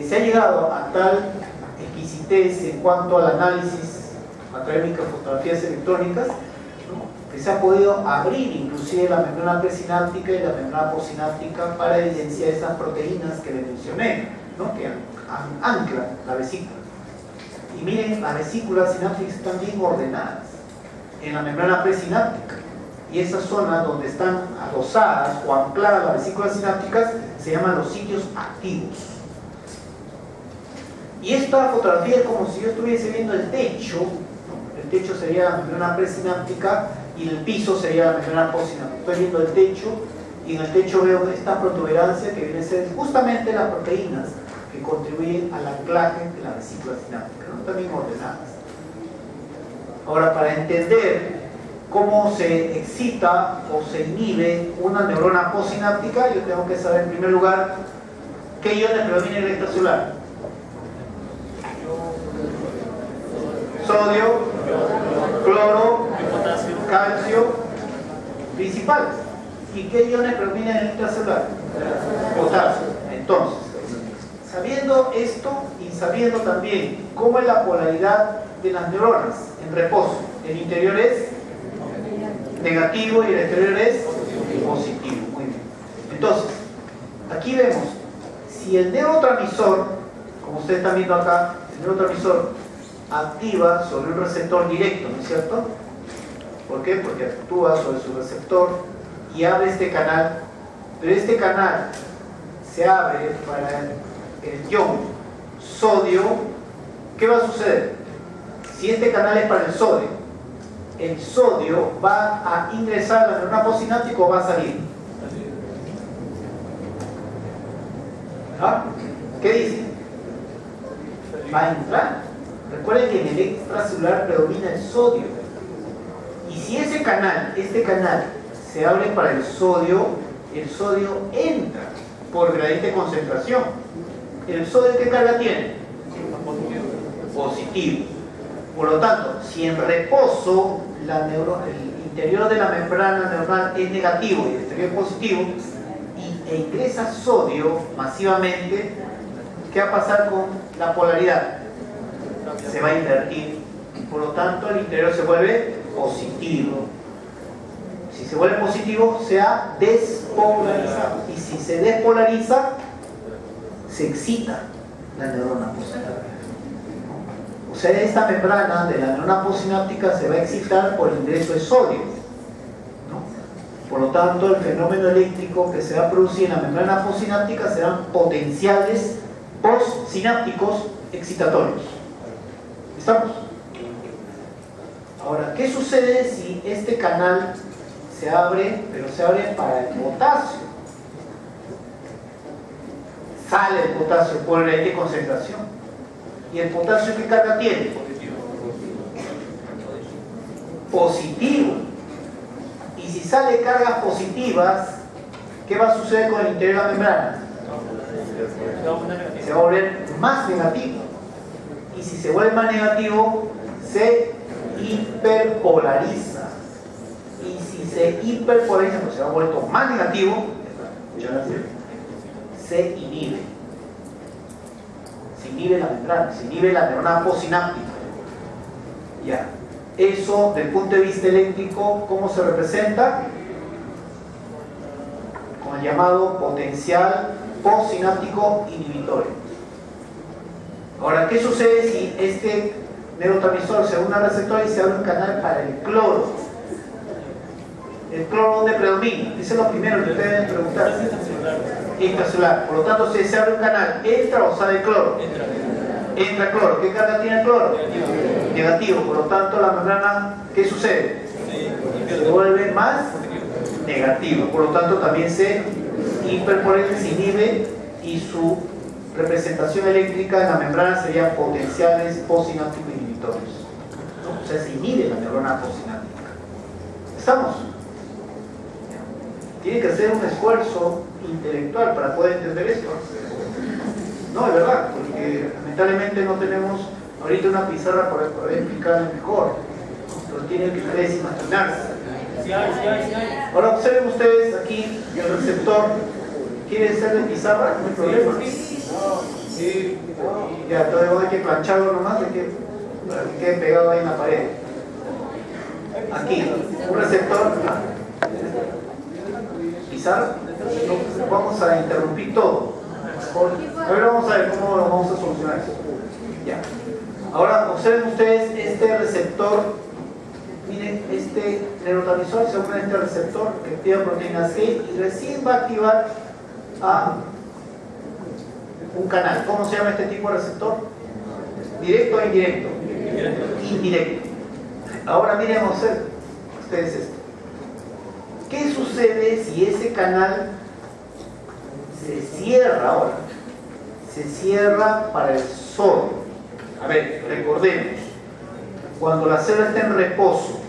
Se ha llegado a tal exquisitez en cuanto al análisis a través de microfotografías electrónicas, ¿no? Que se ha podido abrir inclusive la membrana presináptica y la membrana postsináptica para evidenciar esas proteínas que les mencioné, ¿no? Que anclan la vesícula. Y miren, las vesículas sinápticas están bien ordenadas en la membrana presináptica, y esas zonas donde están adosadas o ancladas las vesículas sinápticas se llaman los sitios activos. Y esta fotografía es como si yo estuviese viendo el techo, ¿no? El techo sería la membrana presináptica y el piso sería la membrana postsináptica. Estoy viendo el techo y en el techo veo esta protuberancia que viene a ser justamente las proteínas que contribuyen al anclaje de la vesícula sináptica, ¿no? También ordenadas. Ahora, para entender cómo se excita o se inhibe una neurona postsináptica, yo tengo que saber en primer lugar qué iones predominan en el extracelular. Sodio, cloro, calcio, principales. ¿Y qué iones predominan en el extracelular? Potasio. Entonces, sabiendo esto y sabiendo también cómo es la polaridad de las neuronas en reposo, el interior es negativo y el exterior es positivo. Muy bien. Entonces, aquí vemos, si el neurotransmisor, como ustedes están viendo acá, el neurotransmisor activa sobre un receptor directo, ¿no es cierto? ¿Por qué? Porque actúa sobre su receptor y abre este canal, pero este canal se abre para el ion sodio. ¿Qué va a suceder? Si este canal es para el sodio va a ingresar a la neurona postsináptica o va a salir. ¿Ah? ¿Qué dice? Va a entrar. Recuerden que en el extracelular predomina el sodio. Y si este canal se abre para el sodio entra por gradiente de concentración. ¿El sodio qué carga tiene? Positivo. Por lo tanto, si en reposo el interior de la membrana neuronal es negativo y el exterior es positivo, e ingresa sodio masivamente, ¿qué va a pasar con la polaridad? Se va a invertir. Por lo tanto, el interior se vuelve positivo. Si se vuelve positivo, se ha despolarizado. Y si se despolariza, se excita la neurona postsináptica. O sea, esta membrana de la neurona postsináptica se va a excitar por el ingreso de sodio, ¿no? Por lo tanto, el fenómeno eléctrico que se va a producir en la membrana postsináptica serán potenciales postsinápticos excitatorios. ¿Estamos? Ahora, ¿qué sucede si este canal se abre, pero se abre para el potasio? Sale el potasio por el gradiente de concentración. ¿Y el potasio qué carga tiene? Positivo. Y si sale cargas positivas, ¿qué va a suceder con el interior de la membrana? Se va a volver más negativo. Y si se vuelve más negativo, se hiperpolariza. Y si se hiperpolariza, pues se ha vuelto más negativo, se inhibe. Se inhibe la membrana, se inhibe la neurona postsináptica. Ya. Eso, del punto de vista eléctrico, ¿cómo se representa? Con el llamado potencial postsináptico inhibitorio. Ahora, ¿qué sucede si este neurotransmisor se une al receptor y se abre un canal para el cloro? ¿El cloro dónde predomina? Eso es lo primero que ustedes deben preguntar. Intracelular. Por lo tanto, si se abre un canal, ¿entra o sale cloro? Entra cloro. ¿Qué carga tiene el cloro? Negativo. Por lo tanto, la membrana, ¿qué sucede? Se vuelve más negativo. Por lo tanto, también se hiperpolariza, se inhibe, y su representación eléctrica en la membrana serían potenciales postsinápticos inhibitorios. ¿No? O sea, se inhibe la neurona postsináptica. ¿Estamos? Tiene que hacer un esfuerzo intelectual para poder entender esto. No, es verdad, porque lamentablemente no tenemos ahorita una pizarra para poder explicarlo mejor. Pero tienen que ustedes imaginarse. Ahora observen ustedes aquí el receptor. ¿Quiere ser de pizarra? No hay problema. Sí. Ya, todavía hay que plancharlo nomás, para que quede pegado ahí en la pared. Aquí, un receptor. Pizarra. No, vamos a interrumpir todo. A ver, vamos a ver cómo lo vamos a solucionar eso. Ya. Ahora observen ustedes este receptor. Miren, este neurotransmisor se une a este receptor que activa proteína C y recién va a activar a un canal. ¿Cómo se llama este tipo de receptor? ¿Directo o indirecto? Indirecto. Ahora miren, observen ustedes esto. ¿Qué sucede si ese canal se cierra ahora? Se cierra para el sodio. A ver, recordemos. Cuando la célula está en reposo,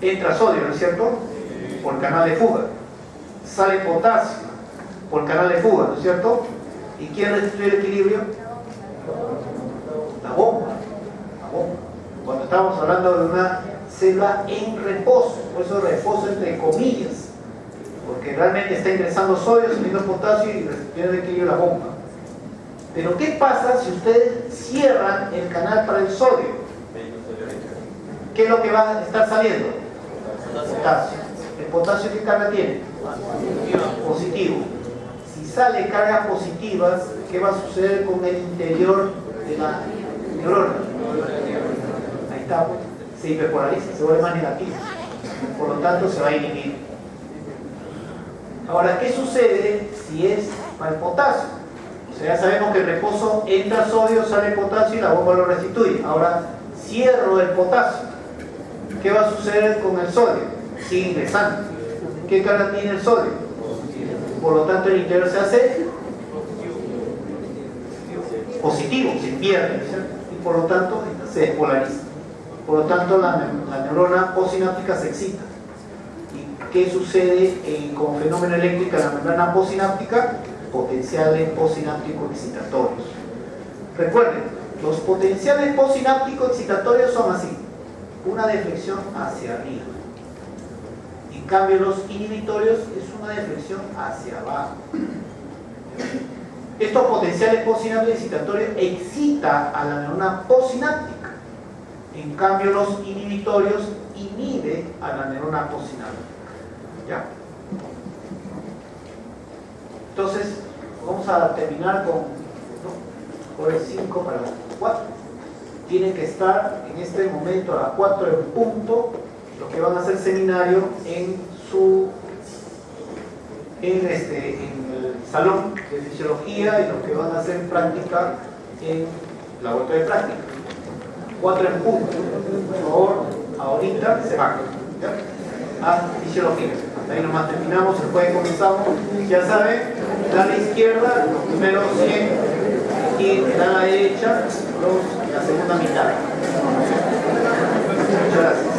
entra sodio, ¿no es cierto? Por canal de fuga. Sale potasio por canal de fuga, ¿no es cierto? ¿Y quién restituye el equilibrio? La bomba. La bomba. Cuando estamos hablando de una célula en reposo, por eso reposo entre comillas, porque realmente está ingresando sodio, saliendo potasio y restituye el equilibrio la bomba. Pero ¿qué pasa si ustedes cierran el canal para el sodio? ¿Qué es lo que va a estar saliendo? Potasio. ¿El potasio qué carga tiene? Positivo. Si sale cargas positivas, ¿qué va a suceder con el interior de la neurona? Ahí está, se hiperpolariza, se vuelve más negativo. Por lo tanto, se va a inhibir. Ahora, ¿qué sucede si es para el potasio? O sea, ya sabemos que el reposo entra sodio, sale potasio y la bomba lo restituye. Ahora, cierro el potasio. ¿Qué va a suceder con el sodio? Sigue ingresando. ¿Qué carga tiene el sodio? Por lo tanto, el interior se hace positivo, se pierde, ¿cierto? Y por lo tanto, se despolariza. Por lo tanto, la neurona postsináptica se excita. ¿Y qué sucede con fenómeno eléctrico en la membrana postsináptica? Potenciales postsinápticos excitatorios. Recuerden, los potenciales postsinápticos excitatorios son así: una deflexión hacia arriba. En cambio, los inhibitorios es una deflexión hacia abajo. Estos potenciales postsinápticos excitatorios excitan a la neurona postsináptica. En cambio, los inhibitorios inhiben a la neurona postsináptica. ¿Ya? Entonces, vamos a terminar con el 5 para las 4. Tienen que estar en este momento a las 4 en punto, los que van a hacer seminario en el salón de fisiología y los que van a hacer práctica en la laboratorio de práctica. 4 en punto. Por favor, ahorita se van. ¿Ya? A fisiología. Hasta ahí nomás terminamos, el jueves comenzamos. Ya saben, a la izquierda, los primeros 100 y a la derecha, la segunda mitad. Muchas gracias.